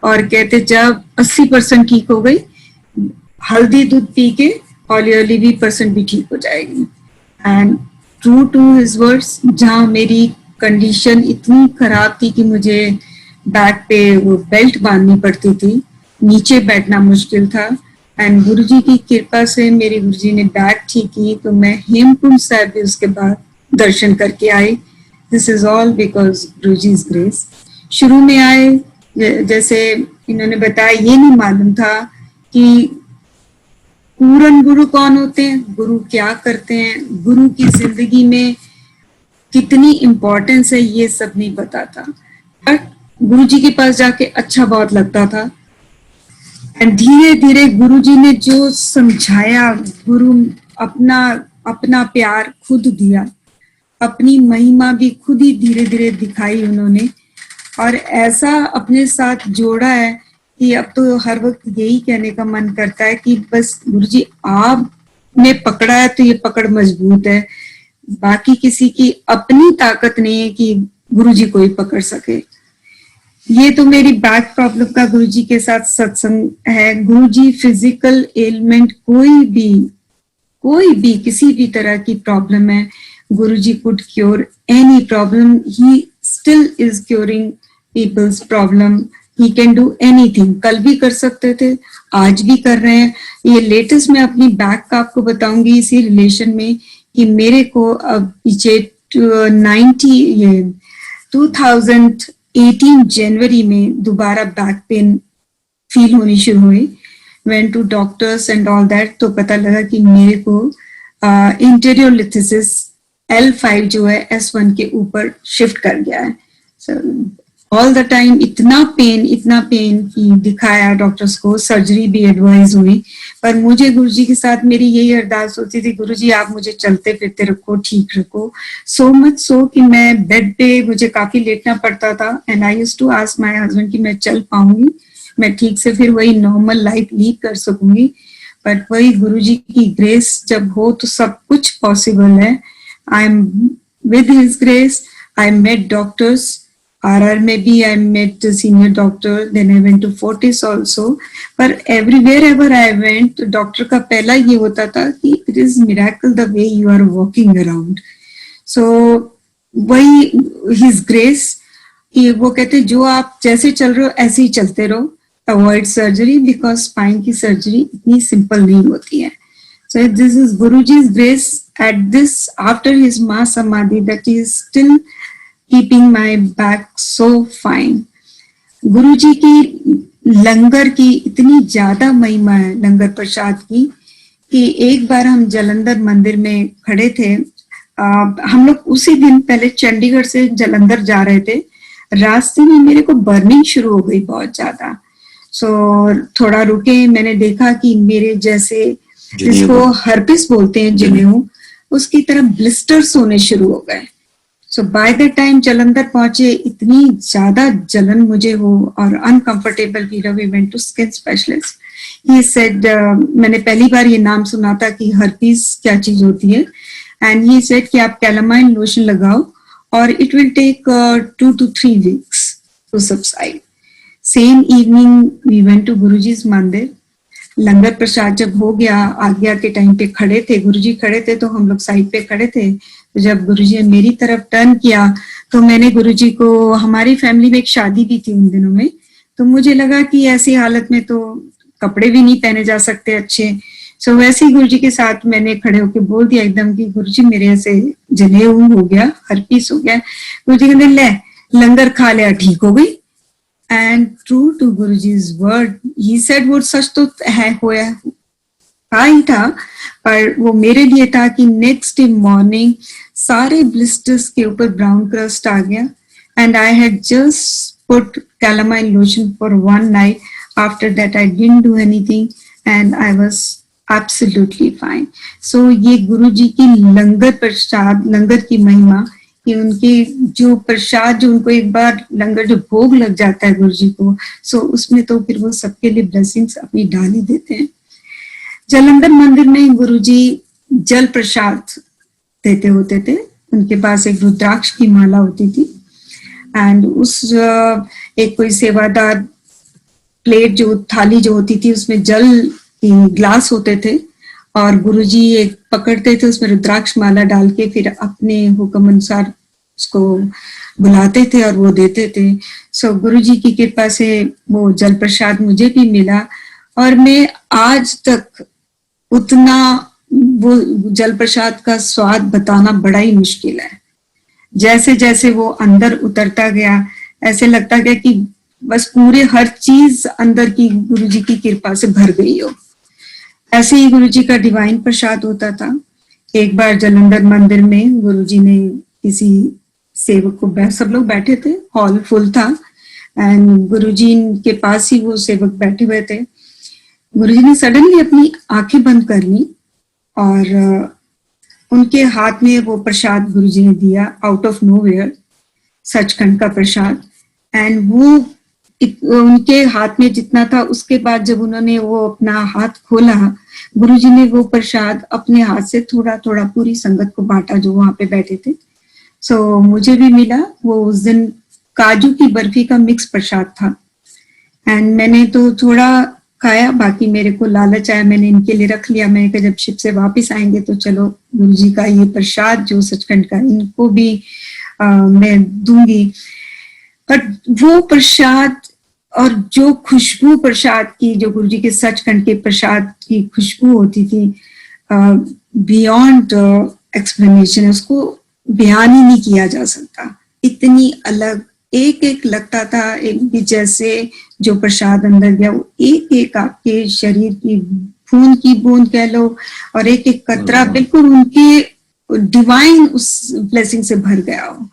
और कहते जब 80% ठीक हो गई, हल्दी दूध पी के हौली-हौली 20% भी ठीक हो जाएगी। And true to his words, जहाँ मेरी कंडीशन इतनी खराब थी कि मुझे बैक पे वो बेल्ट बांधनी पड़ती थी, नीचे बैठना मुश्किल था एंड गुरुजी की कृपा से मेरे गुरुजी ने बैक ठीक की तो मैं हेमकुंड साहिब भी उसके बाद दर्शन करके आई। This is all because Guruji's grace. शुरू में आए जैसे इन्होंने बताया, ये नहीं मालूम था कि पूर्ण गुरु कौन होते हैं, गुरु क्या करते हैं, गुरु की जिंदगी में कितनी इम्पोर्टेंस है, ये सब नहीं पता था। बट गुरुजी के पास जाके अच्छा बहुत लगता था एंड धीरे धीरे गुरुजी ने जो समझाया, गुरु अपना प्यार खुद दिया, अपनी महिमा भी खुद ही धीरे धीरे दिखाई उन्होंने और ऐसा अपने साथ जोड़ा है कि अब तो हर वक्त यही कहने का मन करता है कि बस गुरुजी आपने पकड़ा है तो ये पकड़ मजबूत है, बाकी किसी की अपनी ताकत नहीं है कि गुरुजी को ही पकड़ सके। ये तो मेरी बैक प्रॉब्लम का गुरुजी के साथ सत्संग है। गुरुजी फिजिकल एलिमेंट कोई भी किसी भी तरह की प्रॉब्लम है, Guruji could cure any problem. He still is curing people's problem. He can do anything. कल भी कर सकते थे, आज भी कर रहे हैं। ये लेटेस्ट मैं अपनी बैक का आपको बताऊंगी इसी रिलेशन में कि मेरे को अब पीछे 2018 जनवरी में दोबारा बैक पेन फील होनी शुरू हुई। Went to doctors and all that, तो पता लगा कि मेरे को इंटीरियोलिथिसिस L5 जो है S1 के ऊपर शिफ्ट कर गया है। ऑल द टाइम इतना पेन कि दिखाया डॉक्टर्स को, सर्जरी भी एडवाइज हुई, पर मुझे गुरुजी के साथ मेरी यही अरदास होती थी, गुरुजी आप मुझे चलते फिरते रखो, ठीक रखो। सो मच सो कि मैं बेड पे मुझे काफी लेटना पड़ता था and I used to ask my husband कि मैं चल पाऊंगी, मैं ठीक से फिर वही नॉर्मल लाइफ लीड कर सकूंगी। बट वही गुरुजी की ग्रेस जब हो तो सब कुछ पॉसिबल है। I am with his grace. I met doctors, RR में भी I met the senior doctor, then I went to Fortis also. पर everywhere ever I went, doctor का पहला ये होता था कि it is miracle the way you are walking around. So वही his grace कि वो कहते जो आप जैसे चल रहे हो ऐसे ही चलते रहो, avoid surgery because spine की सर्जरी इतनी सिंपल नहीं होती है। So this is Guruji's grace at this after his mass samadhi that he is still keeping my back so fine. गुरुजी की लंगर की इतनी ज्यादा महिमा है, लंगर प्रसाद की, कि एक बार हम जालंधर मंदिर में खड़े थे। हम लोग उसी दिन पहले चंडीगढ़ से जालंधर जा रहे थे। रास्ते में मेरे को बर्निंग शुरू हो गई बहुत ज्यादा। सो थोड़ा रुके, मैंने देखा कि मेरे जैसे जिसको हर्पिस बोलते हैं जिन्हें, उसकी तरह ब्लिस्टर्स होने शुरू हो गए। So by the time Jalandhar पहुंचे, इतनी ज्यादा जलन मुझे हो और uncomfortable feel. We went to skin specialist. He said, मैंने पहली बार ये नाम सुना था कि हर्पीस क्या चीज होती है, एंड ही सेड कि आप कैलामाइन लोशन लगाओ और it will take 2 to 3 weeks to subside. Same evening we went to Guruji's मंदिर। लंगर प्रसाद जब हो गया, आज्ञा के टाइम पे खड़े थे, गुरुजी खड़े थे तो हम लोग साइड पे खड़े थे। तो जब गुरुजी ने मेरी तरफ टर्न किया तो मैंने गुरुजी को, हमारी फैमिली में एक शादी भी थी उन दिनों में, तो मुझे लगा कि ऐसी हालत में तो कपड़े भी नहीं पहने जा सकते अच्छे। सो वैसे ही गुरुजी के साथ मैंने खड़े होके बोल दिया एकदम कि गुरुजी मेरे ऐसे जनेऊ हो गया, हर्पीस हो गया। गुरुजी कहते ले लंगर खा लिया, ठीक हो गई। And true to Guruji's word, he said वो सच तो है, होया ही था, पर वो मेरे लिए था कि नेक्स्ट डे मॉर्निंग सारे ब्लिस्टर्स के ऊपर ब्राउन क्रस्ट आ गया। And I had just put calamine lotion for 1 night. After that I didn't do anything and I was absolutely fine. So ये गुरुजी की लंगर प्रसाद, लंगर की महिमा, कि उनके जो प्रसाद, जो उनको एक बार लंगर जो भोग लग जाता है गुरुजी को, सो उसमें तो फिर वो सबके लिए ब्लेसिंग्स अपनी डाल ही देते हैं। जालंधर मंदिर में गुरुजी जल प्रसाद देते होते थे। उनके पास एक रुद्राक्ष की माला होती थी एंड उस एक कोई सेवादार प्लेट जो थाली जो होती थी उसमें जल की ग्लास होते थे और गुरुजी एक पकड़ते थे, उसमें रुद्राक्ष माला डाल के फिर अपने हुक्म अनुसार उसको बुलाते थे और वो देते थे। सो गुरुजी की कृपा से वो जल प्रसाद मुझे भी मिला और मैं आज तक उतना वो जल प्रसाद का स्वाद बताना बड़ा ही मुश्किल है। जैसे जैसे वो अंदर उतरता गया ऐसे लगता गया कि बस पूरे हर चीज अंदर की गुरुजी की कृपा से भर गई हो। ऐसे ही गुरुजी का डिवाइन प्रसाद होता था। एक बार जालंधर मंदिर में गुरुजी ने किसी सेवक को, सब लोग बैठे थे, हॉल फुल था एंड गुरुजी के पास ही वो सेवक बैठे हुए थे। गुरुजी ने सडनली अपनी आंखें बंद कर ली और उनके हाथ में वो प्रसाद गुरुजी ने दिया आउट ऑफ नोवेयर, सचखंड का प्रसाद। एंड वो उनके हाथ में जितना था, उसके बाद जब उन्होंने वो अपना हाथ खोला, गुरुजी ने वो प्रसाद अपने हाथ से थोड़ा थोड़ा पूरी संगत को बांटा जो वहां पे बैठे थे। सो मुझे भी मिला। वो उस दिन काजू की बर्फी का मिक्स प्रसाद था एंड मैंने तो थोड़ा खाया, बाकी मेरे को लालच आया, मैंने इनके लिए रख लिया। मैंने कहा जब शिप से वापस आएंगे तो चलो गुरुजी का ये प्रसाद जो सचखंड का, इनको भी मैं दूंगी। पर वो प्रसाद और जो खुशबू प्रसाद की, जो गुरुजी के सचखंड के प्रसाद की खुशबू होती थी, बियॉन्ड एक्सप्लेनेशन, उसको बयान ही नहीं किया जा सकता। इतनी अलग, एक एक लगता था एक भी, जैसे जो प्रसाद अंदर गया वो एक एक आपके शरीर की खून की बूंद कह लो और एक एक कतरा बिल्कुल उनके डिवाइन उस ब्लेसिंग से भर गया हो।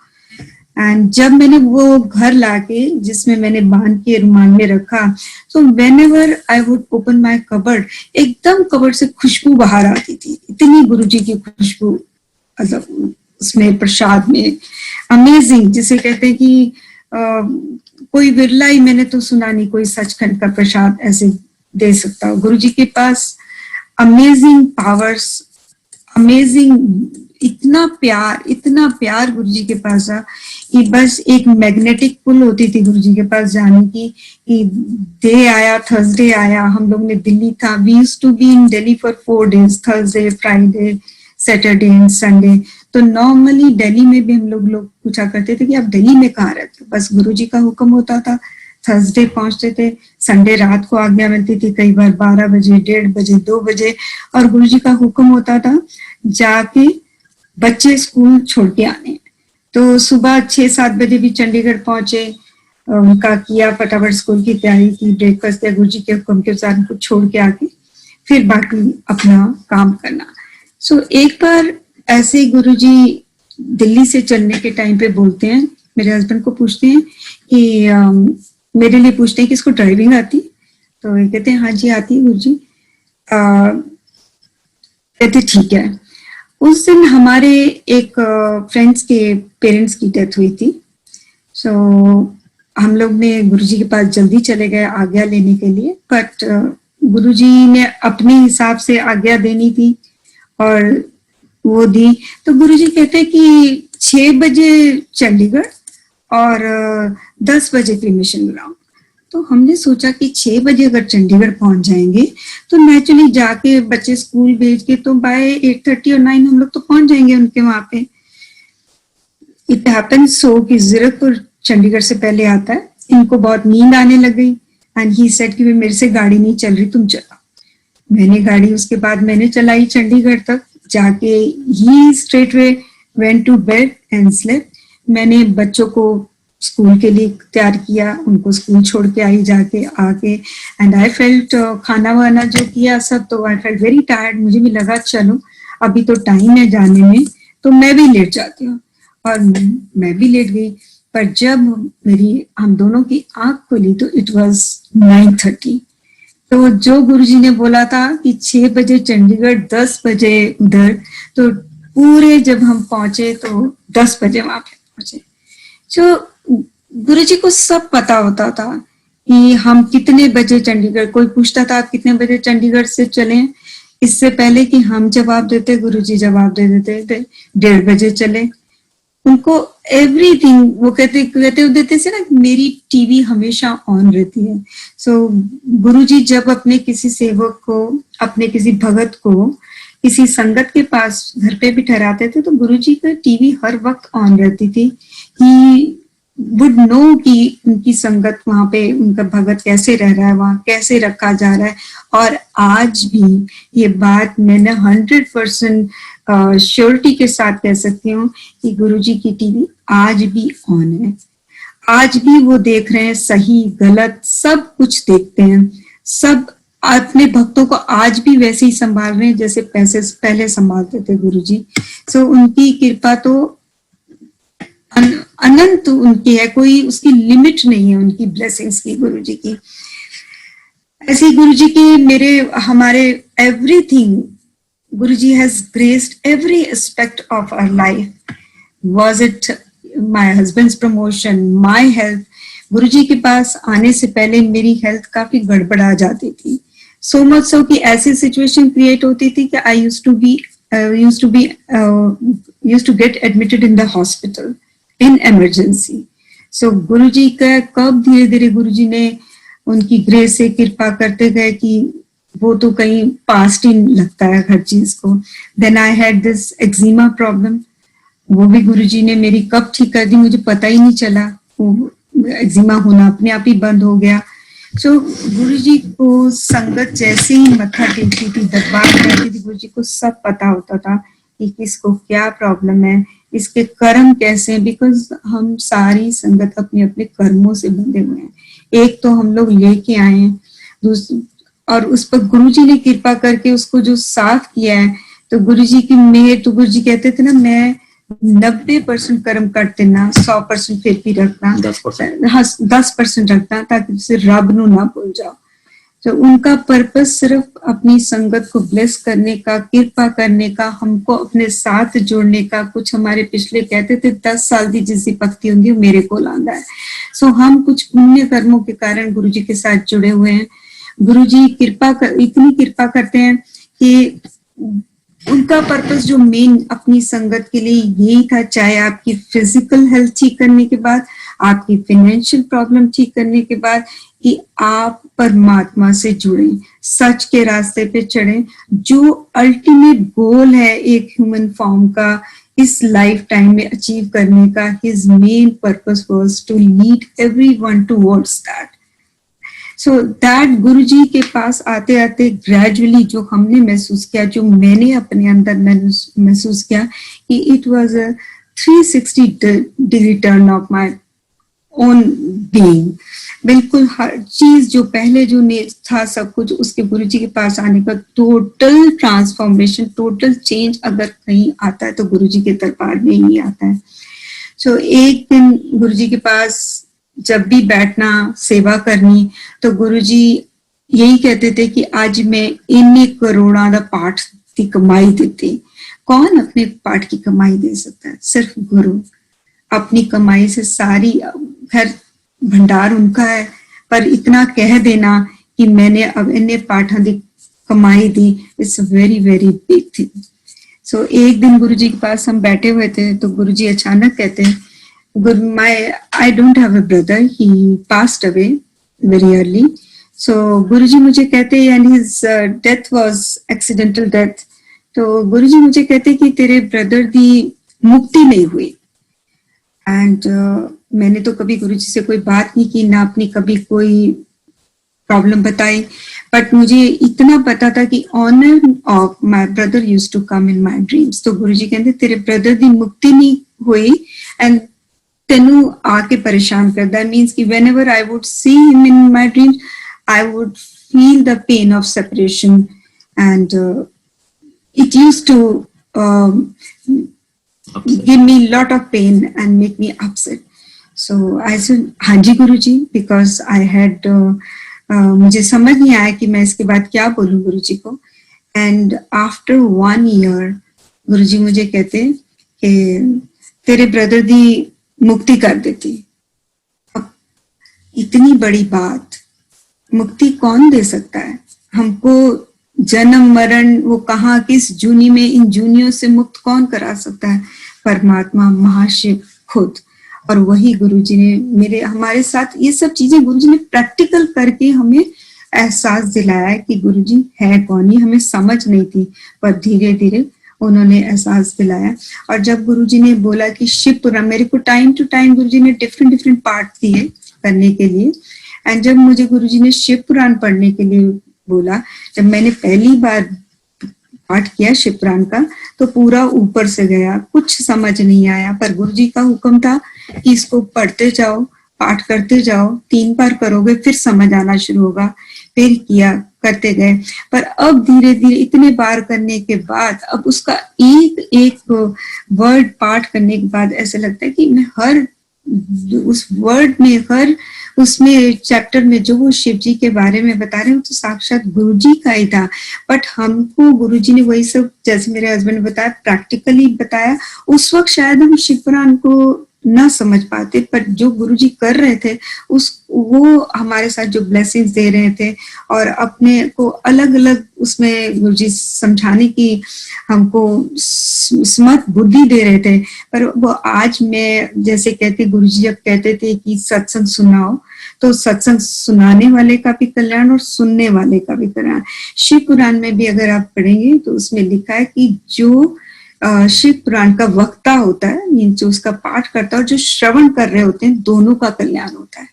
एंड जब मैंने वो घर लाके, जिसमें मैंने बांध के रुमाल में रखा, तो whenever I would open my cupboard, एकदम कबर्ड से खुशबू बाहर आती थी। इतनी गुरुजी की खुशबू मतलब उसमें प्रसाद में, अमेजिंग, जिसे कहते हैं कि कोई विरला ही, मैंने तो सुना नहीं कोई सचखंड का प्रसाद ऐसे दे सकता हो। गुरुजी के पास अमेजिंग पावर्स, अमेजिंग, इतना प्यार गुरुजी के पास था कि बस एक मैग्नेटिक पुल होती थी गुरुजी के पास जाने की। कि डे आया, थर्सडे आया, हम लोग ने दिल्ली था, we used to be in Delhi for 4 days, Thursday, Friday, Saturday and Sunday. तो नॉर्मली दिल्ली में भी हम लोग पूछा करते थे कि आप दिल्ली में कहाँ रहते हो। बस गुरुजी का हुक्म होता था, थर्सडे पहुंचते थे, संडे रात को आज्ञा मिलती थी, कई बार 12 बजे, 1:30 बजे, 2 बजे, और गुरुजी का हुक्म होता था जाके बच्चे स्कूल छोड़ के आने। तो सुबह 6-7 बजे भी चंडीगढ़ पहुंचे, उनका किया फटाफट स्कूल की तैयारी की, ब्रेकफास्ट दिया, गुरुजी के हुक्म के अनुसार उनको छोड़ के आके फिर बाकी अपना काम करना। सो एक बार ऐसे ही गुरुजी दिल्ली से चलने के टाइम पे बोलते हैं, मेरे हस्बैंड को पूछते हैं कि मेरे लिए पूछते हैं कि इसको ड्राइविंग आती, तो ये कहते हैं हाँ जी आती है गुरुजी। कहते ठीक है। उस दिन हमारे एक फ्रेंड्स के पेरेंट्स की डेथ हुई थी। सो हम लोग ने गुरुजी के पास जल्दी चले गए आज्ञा लेने के लिए, बट गुरुजी ने अपने हिसाब से आज्ञा देनी थी और वो दी। तो गुरुजी कहते हैं कि 6 बजे चंडीगढ़ और 10 बजे क्रिमेशन ग्राउंड। तो हमने सोचा कि 6 बजे अगर चंडीगढ़ पहुंच जाएंगे तो नेचुरली जाके बच्चे स्कूल भेज के तो बाय 8:30 और 9 हम लोग तो पहुंच जाएंगे उनके वहां पे। इट हैपन सो कि जीरकपुर चंडीगढ़ से पहले आता है। इनको बहुत नींद आने लग गई एंड ही सेड कि मेरे से गाड़ी नहीं चल रही, तुम चलाओ। मैंने गाड़ी उसके बाद मैंने चलाई चंडीगढ़ तक जाके, he straight way went to bed and slept. मैंने बच्चों को स्कूल के लिए तैयार किया, उनको स्कूल छोड़ के आई जाके आके, एंड आई फेल्ट खाना वाना जो किया सब, तो आई फेल्ट वेरी टायर्ड। मुझे भी लगा चलो अभी तो टाइम है जाने में, तो मैं भी लेट जाती हूँ और मैं भी लेट गई। पर जब हम दोनों की आंख खुली तो इट वाज 9:30। तो जो गुरुजी ने बोला था कि 6 बजे चंडीगढ़ 10 बजे उधर, तो पूरे जब हम पहुंचे तो 10 बजे वहां पे पहुंचे। जो गुरुजी को सब पता होता था कि हम कितने बजे चंडीगढ़, कोई पूछता था आप कितने बजे चंडीगढ़ से चले, इससे पहले कि हम जवाब देते गुरुजी जवाब दे देते थे 1:30 बजे चले। उनको एवरीथिंग वो कहते से ना, मेरी टीवी हमेशा ऑन रहती है। सो गुरुजी जब अपने किसी सेवक को, अपने किसी भगत को किसी संगत के पास घर पे भी ठहराते थे तो गुरुजी का टीवी हर वक्त ऑन रहती थी। ही वुड नो कि उनकी संगत वहां पे, उनका भगत कैसे रह रहा है, वहां कैसे रखा जा रहा है। और आज भी ये बात मैंने 100% श्योरिटी के साथ कह सकती हूँ कि गुरुजी की टीवी आज भी ऑन है। आज भी वो देख रहे हैं, सही गलत सब कुछ देखते हैं। सब अपने भक्तों को आज भी वैसे ही संभाल रहे हैं जैसे पहले संभालते थे गुरुजी। सो उनकी कृपा तो अनंत उनकी है, कोई उसकी लिमिट नहीं है उनकी ब्लेसिंग्स की, गुरुजी की। ऐसे गुरुजी की हमारे everything, Guruji has graced every aspect of our life. Was it my husband's promotion, my health. Guruji के पास आने से पहले मेरी हेल्थ काफी गड़बड़ा जाती थी, सो मच सो कि ऐसी सिचुएशन क्रिएट होती थी कि आई used to get admitted in the hospital in emergency. So गुरुजी का कब धीरे धीरे गुरुजी ने उनकी ग्रेस से कृपा करते गए कि वो तो कहीं पास्ट ही लगता है हर चीज को। Then I had this eczema problem, वो भी गुरुजी ने मेरी कब ठीक कर दी मुझे पता ही नहीं चला। वो एक्जिमा होना अपने आप ही बंद हो गया। So गुरुजी को संगत जैसे ही मत्था टेकती थी, दरबार करती थी, गुरुजी को सब पता होता था कि किसको क्या प्रॉब्लम है, इसके कर्म कैसे हैं। बिकॉज हम सारी संगत अपने अपने कर्मों से बंधे हुए हैं। एक तो हम लोग लेके आए हैं और उस पर गुरुजी ने कृपा करके उसको जो साफ किया है, तो गुरुजी की मेहर। तो गुरुजी कहते थे ना, मैं 90% कर्म करते ना, 100% फिर भी रखना, 10% रखना ताकि उसे रब नू ना भूल जाओ। तो उनका पर्पस सिर्फ अपनी संगत को ब्लेस करने का, कृपा करने का, हमको अपने साथ जोड़ने का। कुछ हमारे पिछले कहते थे 10 साल की जिसकी पक्ति होंगी वो मेरे को लांदा है। सो हम कुछ पुण्य कर्मों के कारण गुरुजी के साथ जुड़े हुए हैं। गुरुजी इतनी कृपा करते हैं कि उनका पर्पस जो मेन अपनी संगत के लिए यही था, चाहे आपकी फिजिकल हेल्थ ठीक करने के बाद, आपकी फाइनेंशियल प्रॉब्लम ठीक करने के बाद, कि आप परमात्मा से जुड़े, सच के रास्ते पे चढ़े। जो अल्टीमेट गोल है एक ह्यूमन फॉर्म का इस लाइफ टाइम में अचीव करने का, his main purpose was to lead everyone towards that. So that Guruji के पास आते आते ग्रेजुअली जो हमने महसूस किया, जो मैंने अपने अंदर महसूस किया कि it was a 360 degree turn off my own being, बिल्कुल हर चीज जो पहले जो था सब कुछ, उसके गुरुजी के पास आने का टोटल ट्रांसफॉर्मेशन, टोटल चेंज अगर कहीं आता है तो गुरुजी के दरबार में ही आता है। सो एक दिन गुरुजी के पास जब भी बैठना, सेवा करनी, तो गुरुजी यही कहते थे कि आज मैं इन्ने करोड़ों का पाठ की कमाई देती। कौन अपने पाठ की कमाई दे सकता है? सिर्फ गुरु अपनी कमाई से सारी, खैर भंडार उनका है, पर इतना कह देना कि मैंने अब इन्ने पाठों की कमाई दी, it's a very very big thing. So एक दिन गुरुजी के पास हम बैठे हुए थे तो गुरुजी अचानक कहते हैं, I don't have a brother, he passed away very early. So गुरुजी मुझे कहते हैं, and his death was accidental death. तो गुरुजी मुझे कहते कि तेरे ब्रदर दी मुक्ति नहीं हुई। एंड मैंने तो कभी गुरुजी से कोई बात नहीं की, ना अपनी कभी कोई प्रॉब्लम बताई, बट मुझे इतना पता था कि honour of my brother used to come in my dreams. तो गुरुजी कहते तेरे ब्रदर दी मुक्ति नहीं हुई एंड तेनू आके परेशान कर। दैट मींस कि whenever I would see him in my dreams I would feel the pain of separation and it used to give me lot of pain and make me upset. So I said, हाँ जी गुरुजी, because I had मुझे समझ नहीं आया कि मैं इसके बाद क्या बोलूं गुरुजी को। And after 1 year गुरुजी मुझे कहते कि तेरे ब्रदर दी मुक्ति कर देती। अब इतनी बड़ी बात, मुक्ति कौन दे सकता है हमको? जन्म मरण वो कहाँ किस जूनी में, इन जूनियों से मुक्त कौन करा सकता है? परमात्मा महाशिव खुद। और वही गुरुजी ने हमारे साथ ये सब चीजें गुरुजी ने प्रैक्टिकल करके हमें एहसास दिलाया कि गुरुजी है कौन। ही हमें समझ नहीं थी, पर धीरे धीरे उन्होंने एहसास दिलाया। और जब गुरुजी ने बोला कि शिव पुराण, मेरे को टाइम टू टाइम गुरुजी ने डिफरेंट पार्ट दिए करने के लिए। एंड जब मुझे गुरुजी ने शिव पुराण पढ़ने के लिए बोला, जब मैंने पहली बार पाठ किया शिव पुराण का, तो पूरा ऊपर से गया, कुछ समझ नहीं आया। पर गुरुजी का हुक्म था कि इसको पढ़ते जाओ, पाठ करते जाओ, 3 बार करोगे फिर समझ आना शुरू होगा। फिर किया, करते गए। पर अब धीरे धीरे इतने बार करने के बाद, अब उसका एक एक वर्ड पाठ करने के बाद ऐसा लगता है कि मैं हर उस वर्ड में, हर उसमें चैप्टर में जो वो शिव जी के बारे में बता रहे हैं, तो साक्षात गुरुजी का ही था। बट हमको गुरुजी ने वही सब, जैसे मेरे हस्बैंड ने बताया, प्रैक्टिकली बताया। उस वक्त शायद हम शिव पुराण को ना समझ पाते, पर जो गुरुजी कर रहे थे वो हमारे साथ जो ब्लेसिंग्स दे रहे थे और अपने को अलग अलग उसमें गुरुजी समझाने की हमको स्मृत बुद्धि दे रहे थे। पर वो आज मैं जैसे कहते, गुरुजी जब कहते थे कि सत्संग सुनाओ, तो सत्संग सुनाने वाले का भी कल्याण और सुनने वाले का भी कल्याण। शिव पुराण में भी अगर आप पढ़ेंगे तो उसमें लिखा है कि जो शिव पुराण का वक्ता होता है, जो उसका पाठ करता है, और जो श्रवण कर रहे होते हैं, दोनों का कल्याण होता है।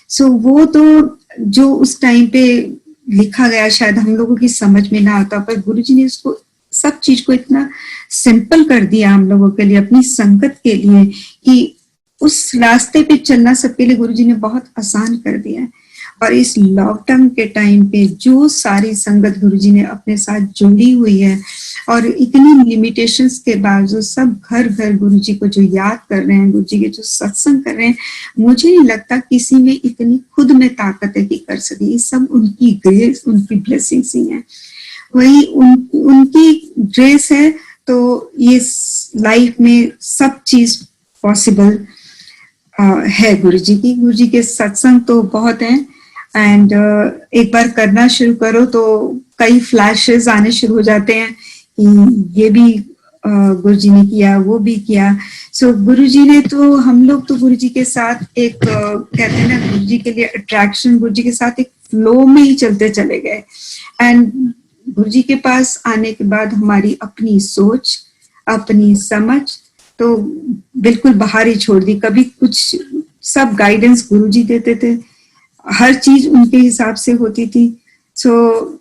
सो वो तो जो उस टाइम पे लिखा गया शायद हम लोगों की समझ में ना आता, पर गुरुजी ने उसको सब चीज को इतना सिंपल कर दिया हम लोगों के लिए, अपनी संगत के लिए, कि उस रास्ते पे चलना सबके लिए गुरुजी ने बहुत आसान कर दिया है। और इस लॉकडाउन के टाइम पे जो सारी संगत गुरुजी ने अपने साथ जोड़ी हुई है, और इतनी लिमिटेशंस के बावजूद सब घर घर गुरुजी को जो याद कर रहे हैं, गुरुजी के जो सत्संग कर रहे हैं, मुझे नहीं लगता किसी में इतनी खुद में ताकत है कि कर सके। ये सब उनकी ग्रेस, उनकी ब्लेसिंग्स ही है। वही उनकी ग्रेस है तो ये लाइफ में सब चीज पॉसिबल है गुरुजी की। गुरुजी के सत्संग तो बहुत हैं, एंड एक बार करना शुरू करो तो कई फ्लैशेस आने शुरू हो जाते हैं कि ये भी गुरुजी ने किया, वो भी किया। सो गुरुजी ने तो, हम लोग तो गुरुजी के साथ एक कहते हैं ना, गुरुजी के लिए अट्रैक्शन, गुरुजी के साथ एक फ्लो में ही चलते चले गए। एंड गुरुजी के पास आने के बाद हमारी अपनी सोच, अपनी समझ तो बिल्कुल बाहर ही छोड़ दी। कभी कुछ, सब गाइडेंस गुरुजी देते थे, हर चीज उनके हिसाब से होती थी। सो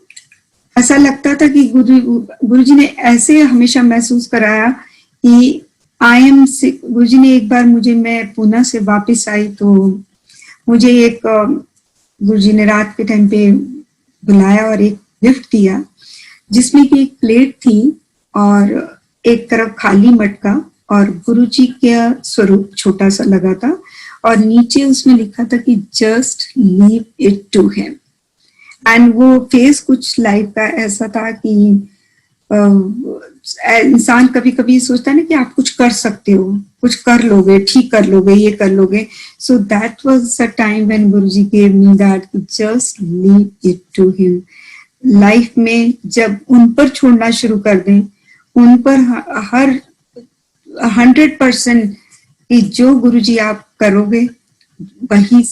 ऐसा लगता था कि गुरुजी ने ऐसे हमेशा महसूस कराया कि आई एम सिक। गुरुजी ने एक बार मैं पूना से वापस आई तो मुझे एक गुरुजी ने रात के टाइम पे बुलाया और एक गिफ्ट दिया जिसमें कि एक प्लेट थी और एक तरफ खाली मटका और गुरुजी का स्वरूप छोटा सा लगा था और नीचे उसमें लिखा था कि just leave it to him. And वो फेस कुछ लाइफ का ऐसा था कि इंसान कभी कभी सोचता है ना कि आप कुछ कर सकते हो, कुछ कर लोगे, ठीक कर लोगे, ये कर लोगे। So that was the time when Guruji gave me that just leave it to him. Life में जब उन पर छोड़ना शुरू कर दें, उन पर हर 100% कि जो गुरुजी आप करोगे वही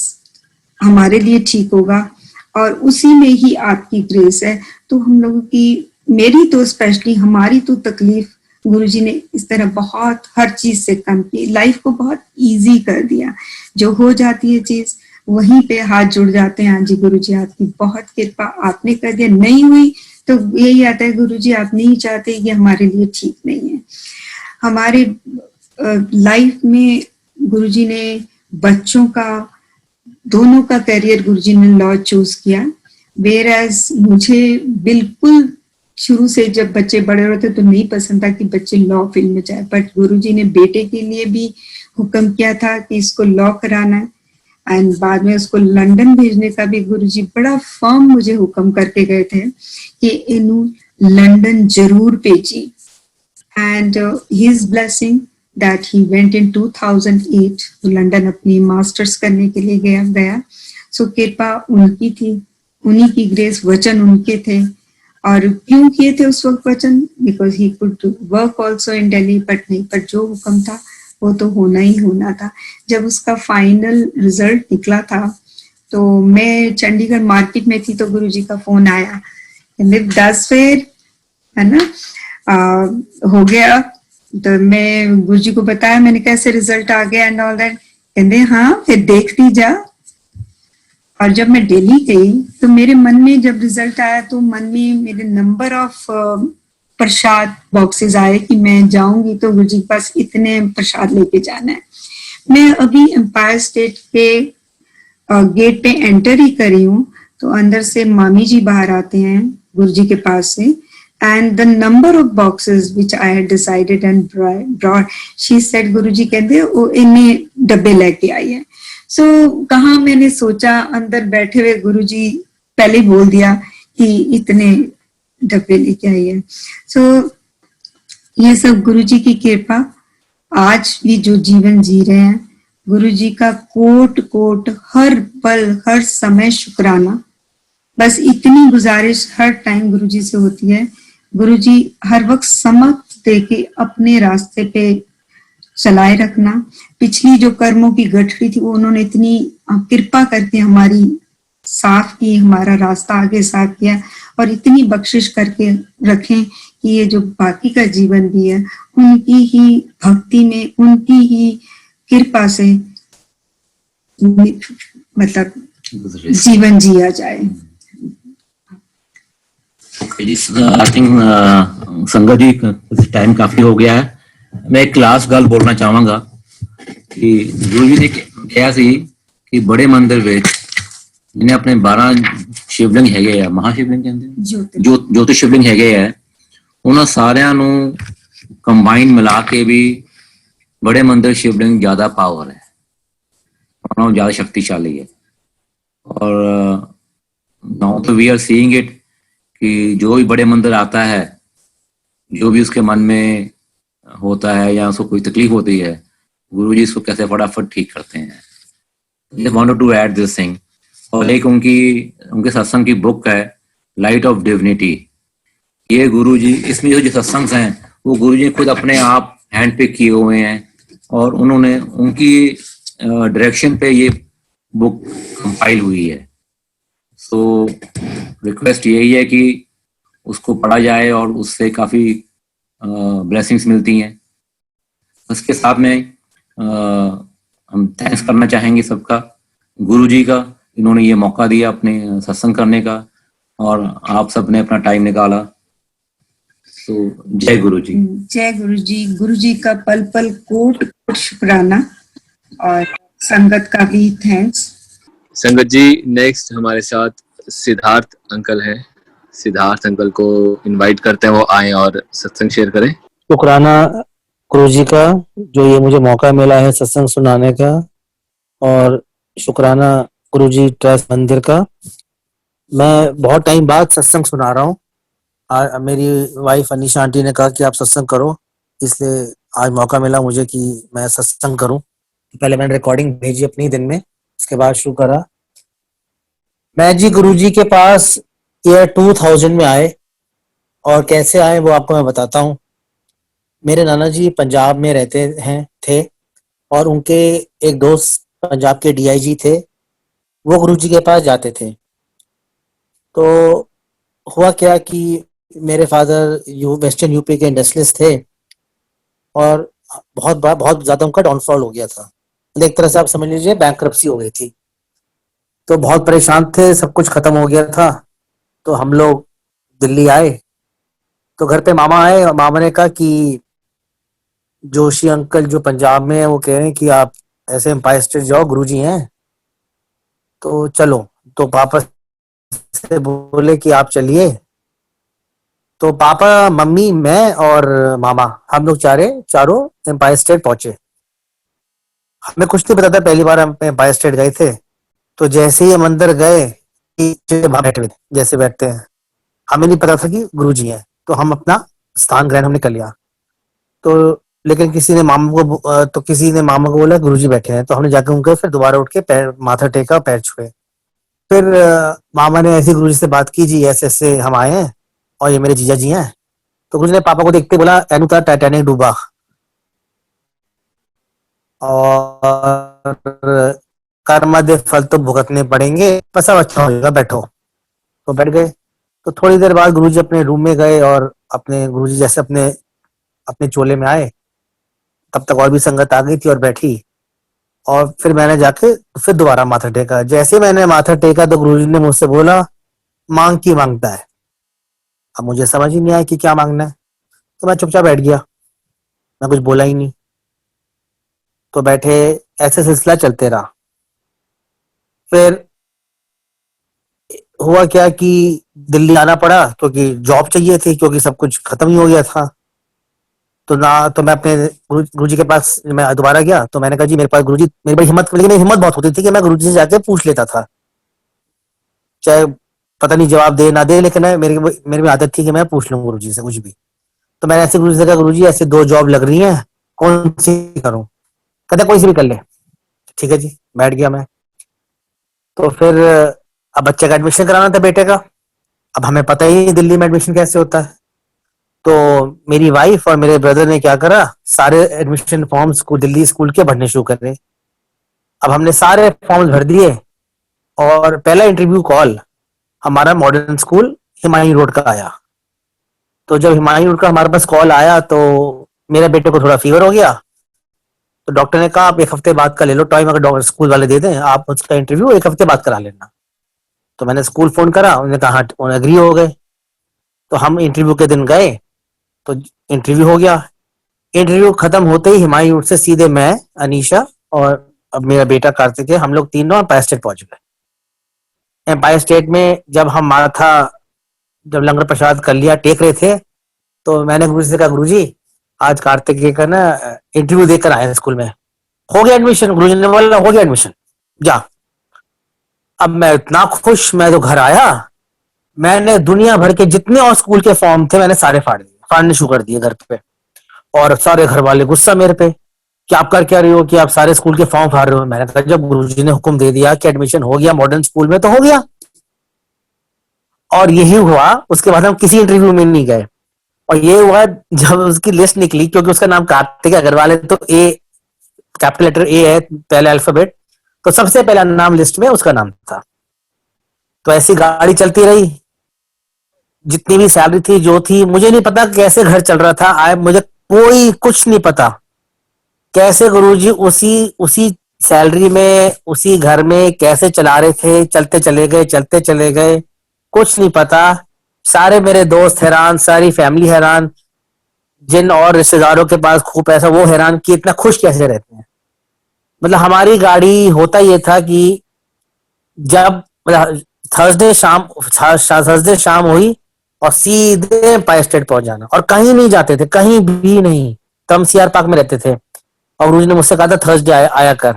हमारे लिए ठीक होगा और उसी में ही आपकी ग्रेस है। तो हम लोगों की, मेरी तो स्पेशली, हमारी तो तकलीफ गुरुजी ने इस तरह बहुत हर चीज से कम की, लाइफ को बहुत इजी कर दिया। जो हो जाती है चीज वहीं पे हाथ जुड़ जाते हैं, हाँ जी गुरुजी आपकी बहुत कृपा, आपने कर दिया। नहीं हुई तो यही आता है गुरुजी आप नहीं चाहते, ये हमारे लिए ठीक नहीं है। हमारे लाइफ में गुरुजी ने बच्चों का, दोनों का करियर गुरुजी ने लॉ चूज किया। वेयरएज मुझे बिल्कुल शुरू से जब बच्चे बड़े होते तो नहीं पसंद था कि बच्चे लॉ फील्ड में जाए, बट गुरुजी ने बेटे के लिए भी हुक्म किया था कि इसको लॉ कराना है। एंड बाद में उसको लंदन भेजने का भी गुरुजी बड़ा फर्म मुझे हुक्म करके गए थे कि इन्हू लंदन जरूर भेजी। And his blessing that he went in 2008 London अपनी मास्टर्स करने के लिए गया। सो कृपा उनकी थी, उन्हीं की ग्रेस, वचन उनके थे। और क्यों किए थे उस वक्त वचन? Because he could work also in Delhi, but नहीं, पर जो हुक्म था वो तो होना ही होना था। जब उसका फाइनल रिजल्ट निकला था तो मैं चंडीगढ़ मार्केट में थी तो गुरुजी का फोन आया, 10 फेर है ना हो गया। तो मैं गुरुजी को बताया, मैंने कैसे रिजल्ट आ गया एंड ऑल दैट। कहते हाँ फिर देखती जा। और जब मैं दिल्ली गई तो मेरे मन में जब रिजल्ट आया तो मन में मेरे नंबर ऑफ प्रसाद बॉक्सेस आए कि मैं जाऊंगी तो गुरुजी के पास इतने प्रसाद लेके जाना है। मैं अभी एम्पायर स्टेट के गेट पे एंटर ही करी हूँ तो अंदर से मामी जी बाहर आते हैं गुरुजी के पास से, and the number of boxes which I had decided and brought, she said गुरुजी कहते वो इन्हें डब्बे लेके आई है। सो कहाँ मैंने सोचा, अंदर बैठे हुए गुरुजी पहले बोल दिया कि इतने डब्बे लेके आई है। सो ये सब गुरुजी की कृपा। आज भी जो जीवन जी रहे हैं, गुरुजी का कोट कोट हर पल हर समय शुक्राना। बस इतनी गुजारिश हर टाइम गुरुजी से होती है, गुरुजी हर वक्त समक्ष देके अपने रास्ते पे चलाए रखना। पिछली जो कर्मों की गठरी थी वो उन्होंने इतनी कृपा करके हमारी साफ की, हमारा रास्ता आगे साफ किया और इतनी बख्शिश करके रखें कि ये जो बाकी का जीवन भी है उनकी ही भक्ति में, उनकी ही कृपा से मतलब जीवन जिया जाए। आई थिंक संगत जी टाइम काफी हो गया है। मैं एक क्लास गल बोलना चाहूंगा कि गुरु जी ने कहा सी कि बड़े मंदिर ਵਿੱਚ ਜਿਹਨੇ ਆਪਣੇ 12 ਸ਼ਿਵਲਿੰਗ ਹੈਗੇ ਆ, ਮਹਾਸ਼ਿਵਲਿੰਗ ਕਹਿੰਦੇ ਜੋਤਿ ਸ਼ਿਵਲਿੰਗ ਹੈਗੇ ਆ, ਉਹਨਾਂ ਸਾਰਿਆਂ ਨੂੰ ਕੰਬਾਈਨ ਮਿਲਾ ਕੇ ਵੀ बड़े मंदिर शिवलिंग ज्यादा पावर है, और ज्यादा शक्तिशाली है। और नाउ तो वी आर सीइंग इट कि जो भी बड़े मंदिर आता है, जो भी उसके मन में होता है या उसको कोई तकलीफ होती है, गुरुजी इसको कैसे फटाफट ठीक करते हैं। I wanted to add this thing। और एक उनके सत्संग की बुक है लाइट ऑफ डिविनिटी। ये गुरुजी, इसमें जो सत्संग हैं वो गुरुजी खुद अपने आप हैंड पिक किए हुए हैं और उन्होंने उनकी डायरेक्शन पे ये बुक कंपाइल हुई है। सो रिक्वेस्ट यही है कि उसको पढ़ा जाए और उससे काफ़ी ब्लेसिंग्स मिलती हैं। उसके साथ में हम थैंक्स करना चाहेंगे सबका, गुरुजी का, इन्होंने ये मौका दिया अपने सत्संग करने का और आप सब ने अपना टाइम निकाला। तो जय गुरु जी। जय गुरु जी का पल पल कोट शुक्राना और संगत का भी थैंक्स। संगत जी, नेक्स्ट हमारे साथ सिद्धार्थ अंकल हैं। सिद्धार्थ अंकल को इनवाइट करते हैं, वो आए और सत्संग शेयर करें। शुक्राना गुरु जी का, जो ये मुझे मौका मिला है सत्संग सुनाने का, और शुक्राना गुरु जी ट्रस्ट मंदिर का। मैं बहुत टाइम बाद सत्संग सुना रहा हूँ। मेरी वाइफ अनीशा आंटी ने कहा कि आप सत्संग करो, इसलिए आज मौका मिला मुझे कि मैं सत्संग करूं। पहले मैंने रिकॉर्डिंग भेजी अपनी दिन में, उसके बाद शुरू करा। मैं जी गुरु जी के पास ईयर 2000 में आए, और कैसे आए वो आपको मैं बताता हूँ। मेरे नाना जी पंजाब में रहते थे, और उनके एक दोस्त पंजाब के डीआईजी थे, वो गुरु जी के पास जाते थे। तो हुआ क्या कि मेरे फादर वेस्टर्न यूपी के इंडस्ट्रियलिस्ट थे, और बहुत ज्यादा उनका डाउनफॉल हो गया था। एक तरह से आप समझ लीजिए बैंकरप्सी हो गई थी। तो बहुत परेशान थे, सब कुछ खत्म हो गया था। तो हम लोग दिल्ली आए, तो घर पे मामा आए, और मामा ने कहा कि जोशी अंकल जो पंजाब में है वो कह रहे हैं कि आप ऐसे एम्पायर स्टेट जाओ, गुरुजी हैं, तो चलो। तो पापा से बोले कि आप चलिए। तो पापा, मम्मी, मैं और मामा, हम लोग चारों एम्पायर स्टेट पहुंचे। हमें कुछ नहीं पता था, पहली बार हम एम्पायर स्टेट गए थे। तो जैसे ही हम अंदर गए, बैठे हुए जैसे बैठते हैं, हमें नहीं पता था कि गुरुजी हैं। तो हम अपना स्थान ग्रहण हमने कर लिया। तो लेकिन किसी ने मामा को बोला गुरुजी बैठे हैं, तो हमने जाकर उनके फिर दोबारा उठ के पैर माथा टेका, पैर छुए। फिर मामा ने ऐसे गुरुजी से बात की, जी ऐसे ऐसे हम आए हैं और ये मेरे जीजा जी हैं। तो गुरुजी ने पापा को देखते बोला, एनु था टाइटैनिक डूबा, और कर्म दे फल तो भुगतने पड़ेंगे, पर सब अच्छा हो जाएगा, बैठो। तो बैठ गए। तो थोड़ी देर बाद गुरुजी अपने रूम में गए, और अपने गुरुजी जैसे अपने अपने चोले में आए, तब तक और भी संगत आ गई थी और बैठी। और फिर मैंने जाके फिर दोबारा माथा टेका। जैसे मैंने माथा टेका तो गुरुजी ने मुझसे बोला, मांग की मांगता है। अब मुझे समझ ही नहीं आया कि क्या मांगना है, तो मैं चुपचाप बैठ गया, मैं कुछ बोला ही नहीं। तो बैठे, ऐसे सिलसिला चलते रहा। फिर हुआ क्या कि दिल्ली आना पड़ा, क्योंकि जॉब चाहिए थी, क्योंकि सब कुछ खत्म ही हो गया था। तो मैं अपने गुरुजी के पास मैं दोबारा गया। तो मैंने कहा, जी मेरे पास गुरुजी, मेरी बड़ी हिम्मत, लेकिन मेरी हिम्मत बहुत होती थी कि मैं गुरुजी से जाके पूछ लेता था, चाहे पता नहीं जवाब दे ना दे, लेकिन मेरी में आदत थी कि मैं पूछ लूँ गुरुजी से कुछ भी। तो मैंने ऐसे गुरुजी से कहा, गुरुजी ऐसे 2 जॉब लग रही हैं, कौन सी करूं? कहता कोई सी भी कर ले। ठीक है जी, बैठ गया मैं। तो फिर अब बच्चे का एडमिशन कराना था, बेटे का। अब हमें पता ही नहीं दिल्ली में एडमिशन कैसे होता है। तो मेरी वाइफ और मेरे ब्रदर ने क्या करा, सारे एडमिशन फॉर्म्स को दिल्ली स्कूल के भरने शुरू करे। अब हमने सारे फॉर्म्स भर दिए, और पहला इंटरव्यू कॉल हमारा मॉडर्न स्कूल हिमायू रोड का आया। तो जब हिमायू रोड का हमारे पास कॉल आया, तो मेरे बेटे को थोड़ा फीवर हो गया। तो डॉक्टर ने कहा, आप 1 हफ्ते बाद का ले लो टाइम, अगर डॉक्टर स्कूल वाले दे दें, आप उसका इंटरव्यू 1 हफ्ते बाद करा लेना। तो मैंने स्कूल फोन करा, उन्होंने कहा हाँ, एग्री हो गए। तो हम इंटरव्यू के दिन गए, तो इंटरव्यू हो गया। इंटरव्यू खत्म होते ही हिमायू से सीधे मैं, अनीशा और अब मेरा बेटा कार्तिक, हम लोग तीनों एम्पायर स्टेट पहुंच गए। एम्पायर स्टेट में जब लंगर प्रसाद कर लिया, टेक रहे थे, तो मैंने गुरु जी से कहा, गुरु जी आज कार्तिक का ना इंटरव्यू देकर आए स्कूल में, हो गया एडमिशन? गुरु जी ने बोला, हो गया एडमिशन, जा। अब मैं इतना खुश, मैं तो घर आया, मैंने दुनिया भर के जितने और स्कूल के फॉर्म थे मैंने सारे फाड़ने शुरू कर दिए घर पे। और सारे घर वाले गुस्सा मेरे पे कि आप कर क्या रहे हो, कि आप सारे स्कूल के फॉर्म फाड़ रहे हो। मैंने कहा, जब गुरुजी ने हुक्म दे दिया कि एडमिशन हो गया मॉडर्न स्कूल में, तो हो गया। और यही हुआ। उसके बाद हम किसी इंटरव्यू में नहीं गए। और ये हुआ जब उसकी लिस्ट निकली, क्योंकि उसका नाम कार्तिक अग्रवाल है, तो ए, कैपिटल लेटर ए है, पहले अल्फाबेट, तो सबसे पहला नाम लिस्ट में उसका नाम था। तो ऐसी गाड़ी चलती रही, जितनी भी सैलरी थी जो थी, मुझे नहीं पता कैसे घर चल रहा था। मुझे कोई कुछ नहीं पता कैसे गुरुजी उसी उसी सैलरी में, उसी घर में कैसे चला रहे थे। चलते चले गए, कुछ नहीं पता। सारे मेरे दोस्त हैरान, सारी फैमिली हैरान, जिन और रिश्तेदारों के पास खूब पैसा वो हैरान कि इतना खुश कैसे रहते हैं। मतलब हमारी गाड़ी होता ये था कि जब थर्सडे शाम हुई और सीधे एम्पायर स्टेट पहुंच जाना, और कहीं नहीं जाते थे, कहीं भी नहीं। तो हम सीआर पार्क में रहते थे और गुरु जी ने मुझसे कहा था थर्सडे आया कर।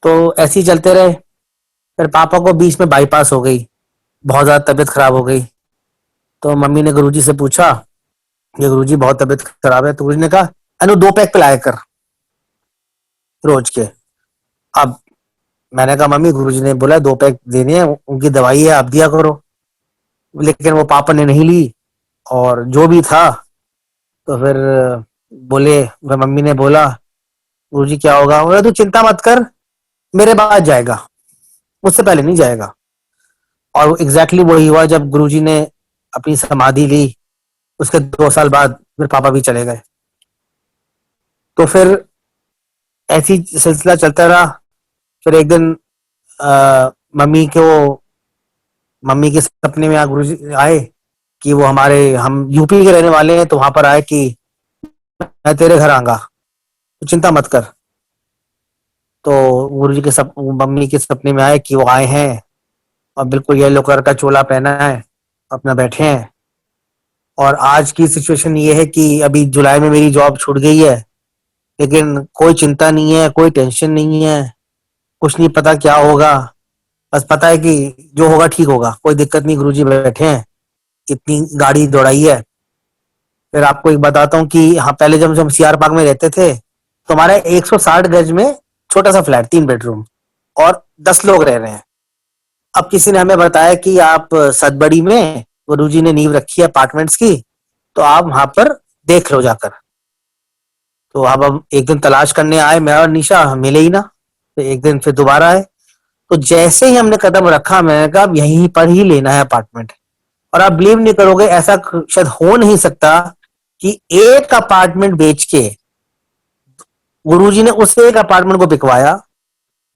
तो ऐसे ही चलते रहे। फिर पापा को बीच में बाईपास हो गई, बहुत ज्यादा तबीयत खराब हो गई। तो मम्मी ने गुरुजी से पूछा कि गुरुजी बहुत तबीयत खराब है। तो गुरुजी ने कहा अनु 2 पैक पिलाया कर रोज के। अब मैंने कहा मम्मी गुरुजी ने बोला 2 पैक देने हैं, उनकी दवाई है, आप दिया करो। लेकिन वो पापा ने नहीं ली और जो भी था। तो फिर बोले, मम्मी ने बोला गुरुजी क्या होगा? बोला तू चिंता मत कर, मेरे बाद जाएगा, मुझसे पहले नहीं जाएगा। और एग्जैक्टली वही हुआ। जब गुरुजी ने अपनी समाधि ली उसके 2 साल बाद फिर पापा भी चले गए। तो फिर ऐसी सिलसिला चलता रहा। फिर एक दिन मम्मी के सपने में गुरुजी आए कि वो हम यूपी के रहने वाले हैं, तो वहां पर आए कि मैं तेरे घर आऊंगा, तो चिंता मत कर। तो गुरुजी के मम्मी के सपने में आए कि वो आए हैं और बिल्कुल येलो कलर का चोला पहना है, अपना बैठे हैं। और आज की सिचुएशन ये है कि अभी जुलाई में मेरी जॉब छूट गई है, लेकिन कोई चिंता नहीं है, कोई टेंशन नहीं है, कुछ नहीं पता क्या होगा। बस पता है कि जो होगा ठीक होगा, कोई दिक्कत नहीं, गुरुजी बैठे हैं, इतनी गाड़ी दौड़ाई है। फिर आपको एक बताता हूँ कि हाँ, पहले जब हम सीआर पार्क में रहते थे तो हमारा 160 गज में छोटा सा फ्लैट, 3 बेडरूम और 10 लोग रह रहे हैं। अब किसी ने हमें बताया कि आप सतबड़ी में गुरुजी ने नींव रखी है अपार्टमेंट्स की, तो आप वहां पर देख लो जाकर। तो अब हम एक दिन तलाश करने आए, मैं और निशा, मिले ही ना। तो एक दिन फिर दोबारा आए। तो जैसे ही हमने कदम रखा, मैंने कहा अब यहीं पर ही लेना है अपार्टमेंट। और आप बिलीव नहीं करोगे, ऐसा शायद हो नहीं सकता कि एक अपार्टमेंट बेच के गुरुजी ने उस एक अपार्टमेंट को बिकवाया।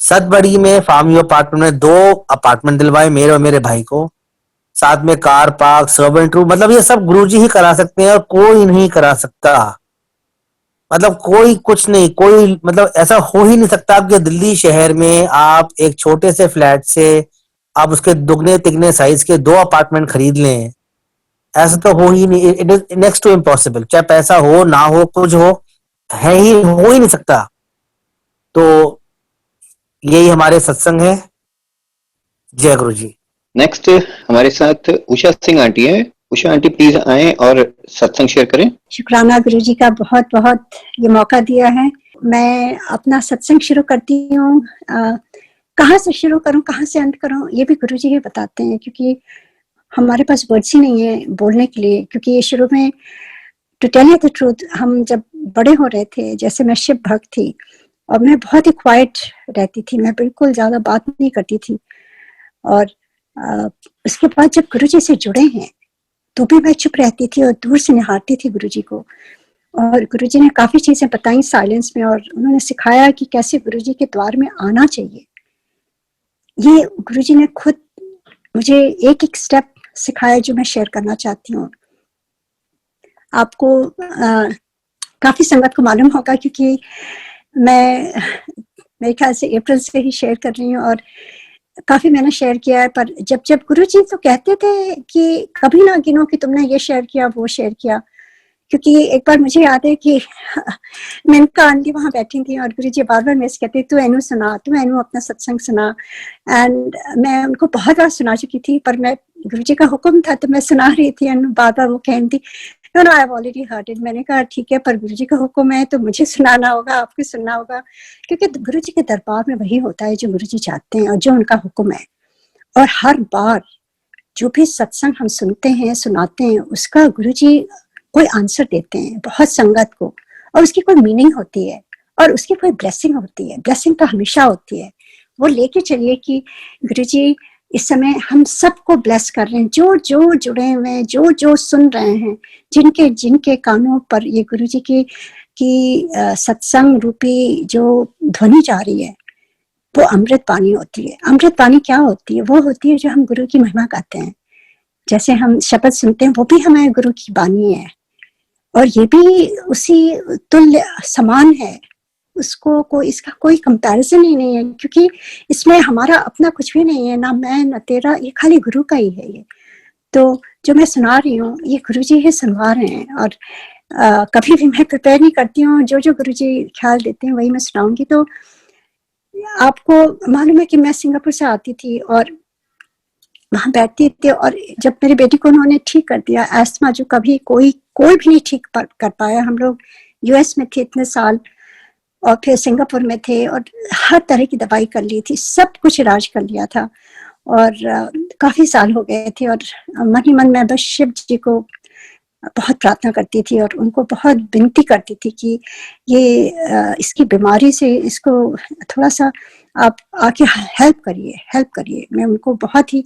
सतबड़ी में फार्म व्यू अपार्टमेंट में 2 अपार्टमेंट दिलवाए मेरे और मेरे भाई को, साथ में कार पार्क, सर्वेंट रूम। मतलब ये सब गुरुजी ही करा सकते हैं और कोई नहीं करा सकता। मतलब कोई कुछ नहीं, कोई मतलब ऐसा हो ही नहीं सकता आपके दिल्ली शहर में आप एक छोटे से फ्लैट से आप उसके दुगने तिगने साइज के 2 अपार्टमेंट खरीद लें। ऐसा तो हो ही नहीं, it is next to impossible. चाहे पैसा हो ना हो, कुछ हो, हो ही नहीं सकता। तो यही हमारे सत्संग है। जय गुरु जी। नेक्स्ट हमारे साथ उषा सिंह आंटी है। उषा आंटी प्लीज आए और सत्संग शेयर करें। शुक्राना गुरुजी का बहुत बहुत ये मौका दिया है। मैं अपना सत्संग शुरू करती हूँ। कहाँ से शुरू करूँ, कहाँ से अंत करूँ, ये भी गुरुजी ही बताते हैं, क्योंकि हमारे पास वर्ड्स ही नहीं है बोलने के लिए। क्योंकि ये शुरू में, to tell you the truth, हम जब बड़े हो रहे थे, जैसे मैं शिव भक्त थी और मैं बहुत ही क्वाइट रहती थी, मैं बिल्कुल ज्यादा बात नहीं करती थी। और उसके बाद जब गुरुजी से जुड़े हैं तो भी मैं चुप रहती थी और दूर से निहारती थी गुरुजी को। और गुरुजी ने काफी चीजें बताई साइलेंस में, और उन्होंने सिखाया कि कैसे गुरुजी के द्वार में आना चाहिए। ये गुरुजी ने खुद मुझे एक एक स्टेप सिखाया जो मैं शेयर करना चाहती हूँ। आपको काफी संगत को मालूम होगा, क्योंकि मैं मेरे ख्याल से अप्रैल से ही शेयर कर रही हूँ और काफी मैंने शेयर किया है। पर जब जब गुरुजी तो कहते थे कि कभी ना गिनो कि तुमने ये शेयर किया, वो शेयर किया। क्योंकि एक बार मुझे याद है कि मेनका आंटी वहां बैठी थी और गुरुजी बार बार मेरे से कहते, तू एनु सुना, तू एनु अपना सत्संग सुना। एंड मैं उनको बहुत बार सुना चुकी थी, पर मैं गुरुजी का हुक्म था तो मैं सुना रही थी। एंड बार बार वो कहती थी, no no I have already heard it. मैंने कहा ठीक है, पर गुरुजी का हुक्म है तो मुझे सुनाना होगा, आपको सुनना होगा, क्योंकि गुरुजी के दरबार में वही होता है जो गुरुजी चाहते हैं और जो उनका हुक्म है। और हर बार जो भी सत्संग हम सुनते हैं, सुनाते हैं, उसका गुरुजी कोई आंसर देते हैं बहुत संगत को, और उसकी कोई मीनिंग होती है और उसकी कोई ब्लेसिंग होती है। ब्लेसिंग तो हमेशा होती है। वो लेके चलिए कि गुरुजी इस समय हम सबको ब्लेस कर रहे हैं, जो जो जुड़े हुए हैं, जो जो सुन रहे हैं, जिनके जिनके कानों पर ये गुरुजी की सत्संग रूपी जो ध्वनि जा रही है, वो अमृत पानी होती है। अमृत पानी क्या होती है? वो होती है जो हम गुरु की महिमा गाते हैं, जैसे हम शपथ सुनते हैं वो भी हमारे गुरु की बानी है, और ये भी उसी तुल्य समान है, उसको कोई इसका कोई कंपैरिजन ही नहीं है, क्योंकि इसमें हमारा अपना कुछ भी नहीं है, ना मैं ना तेरा, ये खाली गुरु का ही है। ये तो जो मैं सुना रही हूँ ये गुरु जी ही सुनवा रहे हैं, और कभी भी मैं प्रिपेयर नहीं करती हूँ, जो गुरु जी ख्याल देते हैं वही मैं सुनाऊंगी। तो आपको मालूम है कि मैं सिंगापुर से आती थी और वहां बैठती थी, और जब मेरी बेटी को उन्होंने ठीक कर दिया, एस्थमा जो कभी कोई भी नहीं ठीक कर पाया, हम लोग यूएस में थे इतने साल और फिर सिंगापुर में थे और हर तरह की दवाई कर ली थी, सब कुछ इलाज कर लिया था, और काफी साल हो गए थे, और मन ही मन में बस शिव जी को बहुत प्रार्थना करती थी और उनको बहुत विनती करती थी कि ये इसकी बीमारी से इसको थोड़ा सा आप आके हेल्प करिए। मैं उनको बहुत ही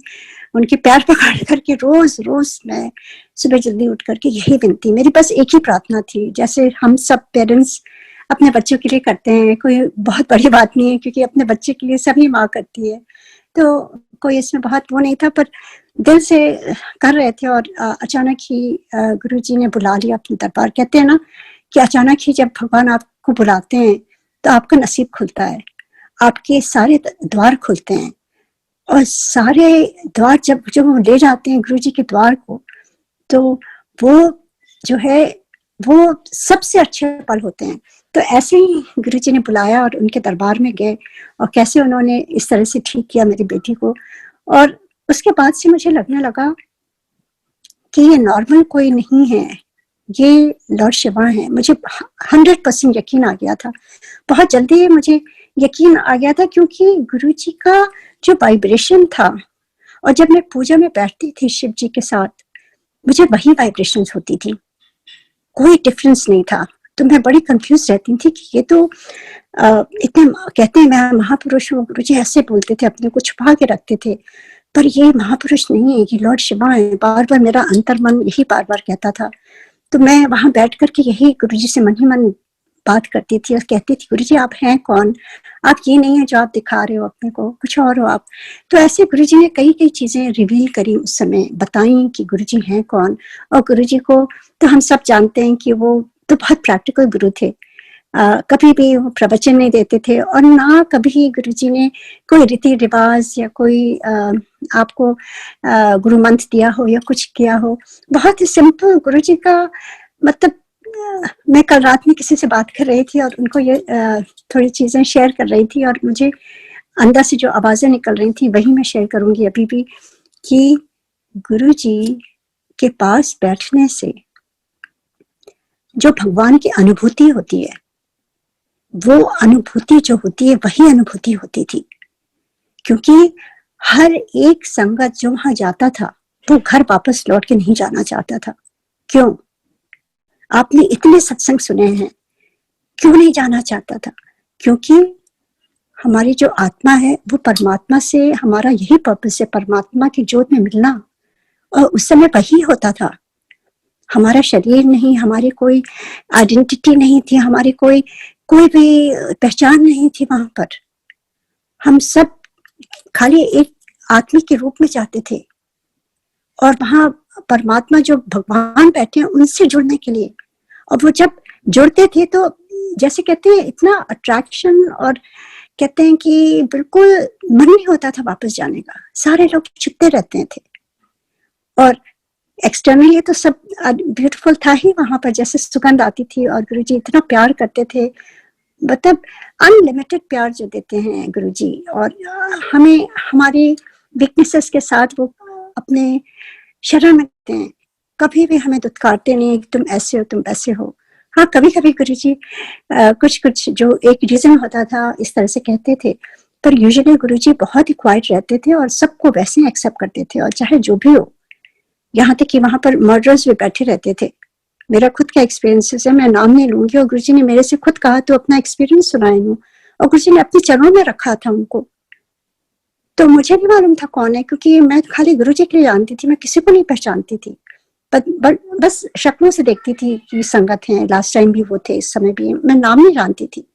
उनके पैर पकड़ करके रोज मैं सुबह जल्दी उठ करके यही विनती, मेरी बस एक ही प्रार्थना थी, जैसे हम सब पेरेंट्स अपने बच्चों के लिए करते हैं, कोई बहुत बड़ी बात नहीं है, क्योंकि अपने बच्चे के लिए सभी माँ करती है, तो कोई इसमें बहुत वो नहीं था, पर दिल से कर रहे थे। और अचानक ही गुरुजी ने बुला लिया अपने दरबार। कहते हैं ना कि अचानक ही जब भगवान आपको बुलाते हैं तो आपका नसीब खुलता है, आपके सारे द्वार खुलते हैं, और सारे द्वार जब वो ले जाते हैं गुरुजी के द्वार को, तो वो जो है वो सबसे अच्छे पल होते हैं। तो ऐसे ही गुरुजी ने बुलाया और उनके दरबार में गए, और कैसे उन्होंने इस तरह से ठीक किया मेरी बेटी को, और उसके बाद से मुझे लगने लगा कि ये नॉर्मल कोई नहीं है, ये लॉर्ड शिवा है। मुझे 100% यकीन आ गया था, बहुत जल्दी मुझे यकीन आ गया था, क्योंकि गुरुजी का जो वाइब्रेशन था, और जब मैं पूजा में बैठती थी शिव जी के साथ, मुझे वही वाइब्रेशंस होती थी, कोई डिफरेंस नहीं था। तो मैं बड़ी कंफ्यूज रहती थी कि ये तो इतने कहते हैं मैं महापुरुष हूँ, गुरुजी ऐसे बोलते थे, अपने को छुपा के रखते थे, पर ये महापुरुष नहीं है, ये लॉर्ड शिवा है। बार बार मेरा अंतर्मन यही बार बार कहता था। तो मैं वहां बैठ करके यही गुरुजी से मन ही मन बात करती थी और कहती थी, गुरुजी आप हैं कौन, आप ये नहीं है जो आप दिखा रहे हो अपने को, कुछ और हो आप। तो ऐसे गुरुजी ने कई चीजें रिवील करी उस समय, बताई कि गुरुजी हैं कौन। और गुरुजी को तो हम सब जानते हैं कि वो तो बहुत प्रैक्टिकल गुरु थे, कभी भी वो प्रवचन नहीं देते थे, और ना कभी गुरुजी ने कोई रीति रिवाज या कोई आपको गुरु मंत्र दिया हो या कुछ किया हो। बहुत ही सिंपल गुरुजी का मतलब। मैं कल रात में किसी से बात कर रही थी और उनको ये थोड़ी चीजें शेयर कर रही थी, और मुझे अंदर से जो आवाजें निकल रही थी वही मैं शेयर करूंगी अभी भी, कि गुरुजी के पास बैठने से जो भगवान की अनुभूति होती है, वो अनुभूति जो होती है वही अनुभूति होती थी। क्योंकि हर एक संगत जो वहां जाता था वो घर वापस लौट के नहीं जाना चाहता था। क्यों? आपने इतने सत्संग सुने हैं, क्यों नहीं जाना चाहता था? क्योंकि हमारी जो आत्मा है वो परमात्मा से, हमारा यही पर्पस है, परमात्मा की ज्योत में मिलना, और उस समय वही होता था। हमारा शरीर नहीं, हमारी कोई आइडेंटिटी नहीं थी, हमारी कोई भी पहचान नहीं थी वहां पर। हम सब खाली एक आत्मा के रूप में चाहते थे, और वहां परमात्मा जो भगवान बैठे हैं उनसे जुड़ने के लिए। और वो जब जुड़ते थे तो जैसे कहते हैं इतना अट्रैक्शन, और कहते हैं कि बिल्कुल मन नहीं होता था वापस जाने का, सारे लोग छुपते रहते थे। और एक्सटर्नली तो सब ब्यूटीफुल था ही वहां पर, जैसे सुगंध आती थी, और गुरुजी इतना प्यार करते थे, मतलब अनलिमिटेड प्यार जो देते हैं गुरुजी। और हमें हमारी वीकनेसेस के साथ वो अपने शरण में देते हैं, कभी भी हमें दुत्कारते नहीं कि तुम ऐसे हो, तुम वैसे हो। हाँ, कभी कभी गुरुजी कुछ जो एक रीजन होता था इस तरह से कहते थे, पर यूजुअली गुरुजी बहुत ही क्वाइट रहते थे और सबको वैसे ही एक्सेप्ट करते थे, और चाहे जो भी हो। यहाँ तक कि वहां पर मर्डर्स भी बैठे रहते थे। मेरा खुद का एक्सपीरियंस है, मैं नाम नहीं लूंगी, और गुरुजी ने मेरे से खुद कहा तो अपना एक्सपीरियंस सुनाई हूँ, और गुरुजी ने अपने चरणों में रखा था उनको। तो मुझे नहीं मालूम था कौन है, क्योंकि मैं खाली गुरुजी के लिए जानती थी, मैं किसी को नहीं पहचानती थी, बस शक्लों से देखती थी कि संगत हैं, लास्ट टाइम भी वो थे, इस समय भी। मैं नाम नहीं जानती थी।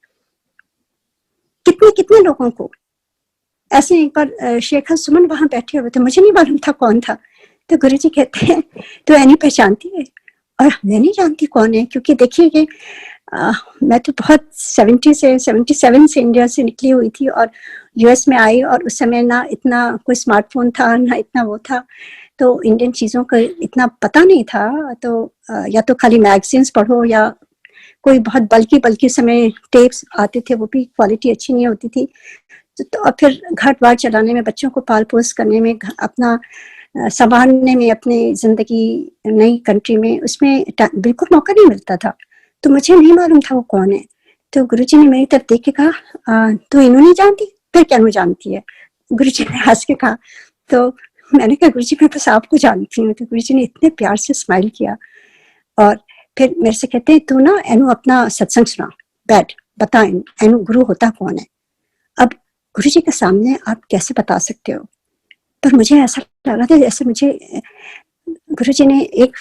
कितने लोगों को ऐसे। एक बार शेखर सुमन वहां बैठे हुए थे, मुझे नहीं मालूम था कौन था, तो गुरुजी कहते हैं तो एनी पहचानती है? और मैं नहीं जानती कौन है, क्योंकि देखिए कि मैं तो बहुत 77 से इंडिया से निकली हुई थी और यूएस में आई, और उस समय ना इतना कोई स्मार्टफोन था ना इतना वो था, तो इंडियन चीज़ों का इतना पता नहीं था। तो या तो खाली मैगजीन्स पढ़ो या कोई बहुत बल्कि समय टेप्स आते थे, वो भी क्वालिटी अच्छी नहीं होती थी। तो और फिर घर बार चलाने में, बच्चों को पाल पोस करने में, अपना संभालने में, अपनी जिंदगी नई कंट्री में, उसमें बिल्कुल मौका नहीं मिलता था। तो मुझे नहीं मालूम था वो कौन है। तो गुरुजी ने मेरी तरफ देख के कहा तो इन्हों नहीं जानती, फिर क्या जानती है? गुरुजी ने हंस के कहा। तो मैंने कहा गुरुजी मैं बस आपको जानती हूँ। तो गुरुजी ने इतने प्यार से स्माइल किया और फिर मेरे से कहते हैं तू ना एनु अपना सत्संग सुना, बैठ बता एनु गुरु होता कौन है। अब गुरुजी के सामने आप कैसे बता सकते हो, पर मुझे ऐसा लगा था जैसे मुझे गुरुजी ने एक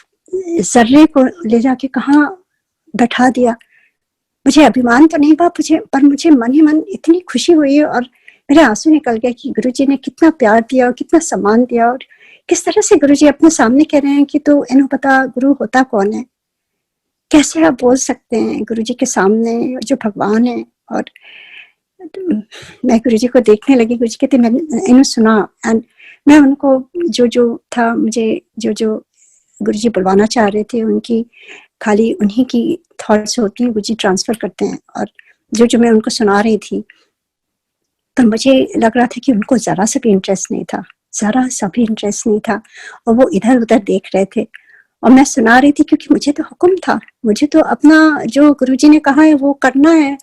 जर्रे को ले जाके कहाँ बैठा दिया। मुझे अभिमान तो नहीं हुआ पर मुझे मन ही मन इतनी खुशी हुई और मेरे आंसू निकल गए कि गुरुजी ने कितना प्यार दिया और कितना सम्मान दिया, और किस तरह से गुरुजी अपने सामने कह रहे हैं कि तो इन्हों पता गुरु होता कौन है। कैसे आप बोल सकते हैं गुरुजी के सामने जो भगवान है। और मैं गुरुजी को देखने लगी। गुरुजी कहते मैंने इन्हों सुना एंड मैं उनको जो था, मुझे जो गुरुजी बुलवाना चाह रहे थे उनकी खाली उन्हीं की थॉट्स होती हैं, गुरुजी ट्रांसफर करते हैं। और जो मैं उनको सुना रही थी तो मुझे लग रहा था कि उनको जरा सा भी इंटरेस्ट नहीं था, जरा सा भी इंटरेस्ट नहीं था, और वो इधर उधर देख रहे थे और मैं सुना रही थी क्योंकि मुझे तो हुक्म था, मुझे तो अपना जो गुरुजी ने कहा है वो करना है।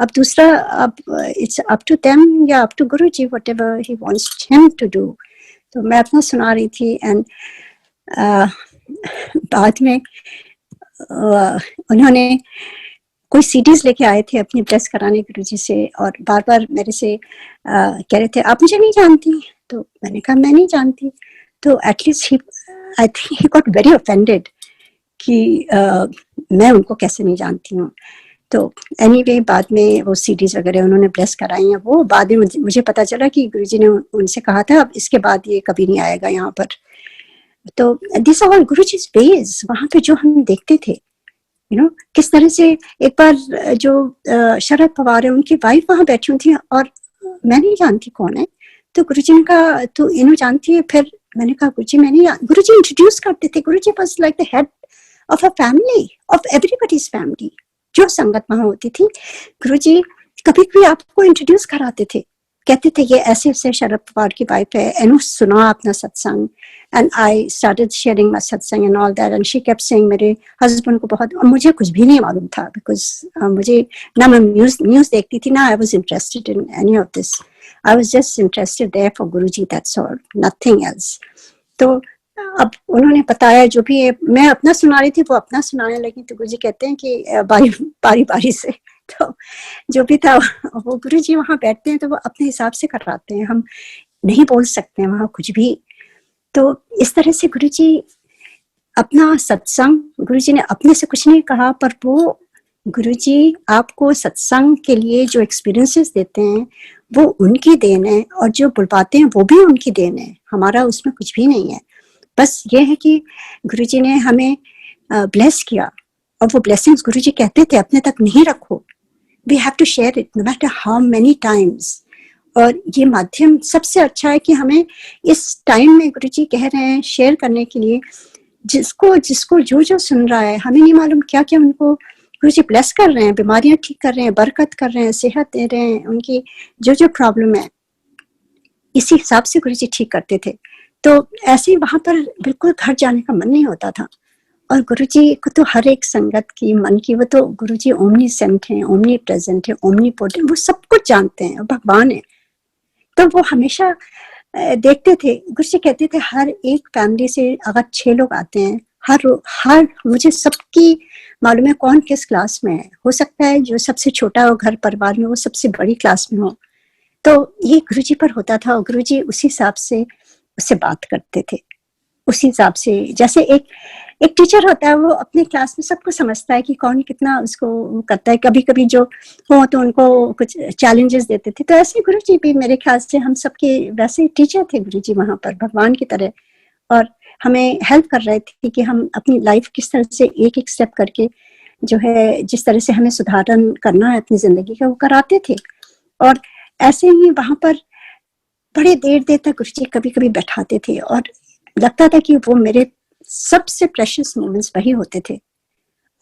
अब दूसरा अब इट्स अप टू देम या up to Guruji, whatever he wants him to do. तो मैं अपना सुना रही थी एंड बाद में उन्होंने कोई सीडीज लेके आए थे अपनी ब्लेस कराने गुरुजी से, और बार बार मेरे से कह रहे थे आप मुझे नहीं जानती। तो मैंने कहा मैं नहीं जानती। तो at least I think he got very offended कि मैं उनको कैसे नहीं जानती हूँ। तो एनीवे बाद में वो सीडीज वगैरह उन्होंने ब्लेस कराई हैं। वो बाद में मुझे पता चला कि गुरुजी ने उनसे कहा था अब इसके बाद ये कभी नहीं आएगा यहाँ पर। तो this are all Guruji's ways. वहां पे जो हम देखते थे किस तरह से, एक बार जो शरद पवार है उनकी वाइफ वहां बैठी हुई थी और मैं नहीं जानती कौन है। तो गुरुजी ने कहा तो इन्हों जानती है। फिर मैंने कहा गुरुजी मैं नहीं। गुरुजी इंट्रोड्यूस करते थे। Guruji was like the head of a family, of everybody's family. जो संगत वहां होती थी गुरुजी कभी कभी आपको इंट्रोड्यूस कराते थे, कहते थे ये ऐसे ऐसे शरद पवार की वाइफ है, एनु सुना अपना सत्संग। And I started sharing my satsang and all that and she kept saying मेरे हस्बैंड को बहुत, और मुझे कुछ भी नहीं मालूम था बिकॉज मुझे ना मैं न्यूज देखती थी ना I was interested in any of this. I was just interested there for Guruji, that's all, nothing else. तो अब उन्होंने बताया जो भी है, मैं अपना सुना रही थी वो अपना सुनाने लगी। तो गुरुजी कहते हैं कि बारी से तो जो भी था वो गुरुजी वहां बैठते हैं तो वो अपने हिसाब से कराते हैं, हम नहीं बोल सकते हैं वहां कुछ भी। तो इस तरह से गुरुजी अपना सत्संग, गुरुजी ने अपने से कुछ नहीं कहा, पर वो गुरुजी आपको सत्संग के लिए जो एक्सपीरियंसेस देते हैं वो उनकी देन है, और जो बुलवाते हैं वो भी उनकी देन है, हमारा उसमें कुछ भी नहीं है। बस ये है कि गुरुजी ने हमें ब्लेस किया, और वो ब्लेसिंग्स गुरुजी कहते थे अपने तक नहीं रखो, we have to share it no matter how many times. और ये माध्यम सबसे अच्छा है कि हमें इस टाइम में गुरुजी कह रहे हैं शेयर करने के लिए, जिसको जो सुन रहा है, हमें नहीं मालूम क्या क्या उनको गुरुजी ब्लेस कर रहे हैं, बीमारियां ठीक कर रहे हैं, बरकत कर रहे हैं, सेहत दे रहे हैं, उनकी जो प्रॉब्लम है इसी हिसाब से गुरुजी ठीक करते थे। तो ऐसे ही वहां पर बिल्कुल घर जाने का मन नहीं होता था। और गुरुजी को तो हर एक संगत की मन की, वो तो गुरुजी ओमनीसेंट हैं, ओमनी प्रेजेंट है, ओमनी पोटेंट, वो सब कुछ जानते हैं, भगवान है। तो वो हमेशा देखते थे। गुरुजी कहते थे हर एक फैमिली से अगर 6 लोग आते हैं, हर मुझे सबकी मालूम है कौन किस क्लास में है। हो सकता है जो सबसे छोटा हो घर परिवार में वो सबसे बड़ी क्लास में हो। तो ये गुरुजी पर होता था, और गुरुजी उसी हिसाब से उससे बात करते थे, उसी हिसाब से। जैसे एक टीचर होता है, वो अपने क्लास में सबको समझता है कि कौन कितना उसको करता है। कभी कभी जो हो तो उनको कुछ चैलेंजेस देते थे। तो ऐसे गुरुजी भी मेरे ख्याल से हम सबके वैसे टीचर थे गुरुजी वहां पर, भगवान की तरह। और हमें हेल्प कर रहे थे कि हम अपनी लाइफ किस तरह से एक एक स्टेप करके जो है जिस तरह से हमें सुधारण करना है अपनी जिंदगी का वो कराते थे। और ऐसे ही वहां पर बड़े देर देर तक गुरुजी कभी कभी बैठाते थे और लगता था कि वो मेरे सबसे प्रेशियस मोमेंट्स वही होते थे।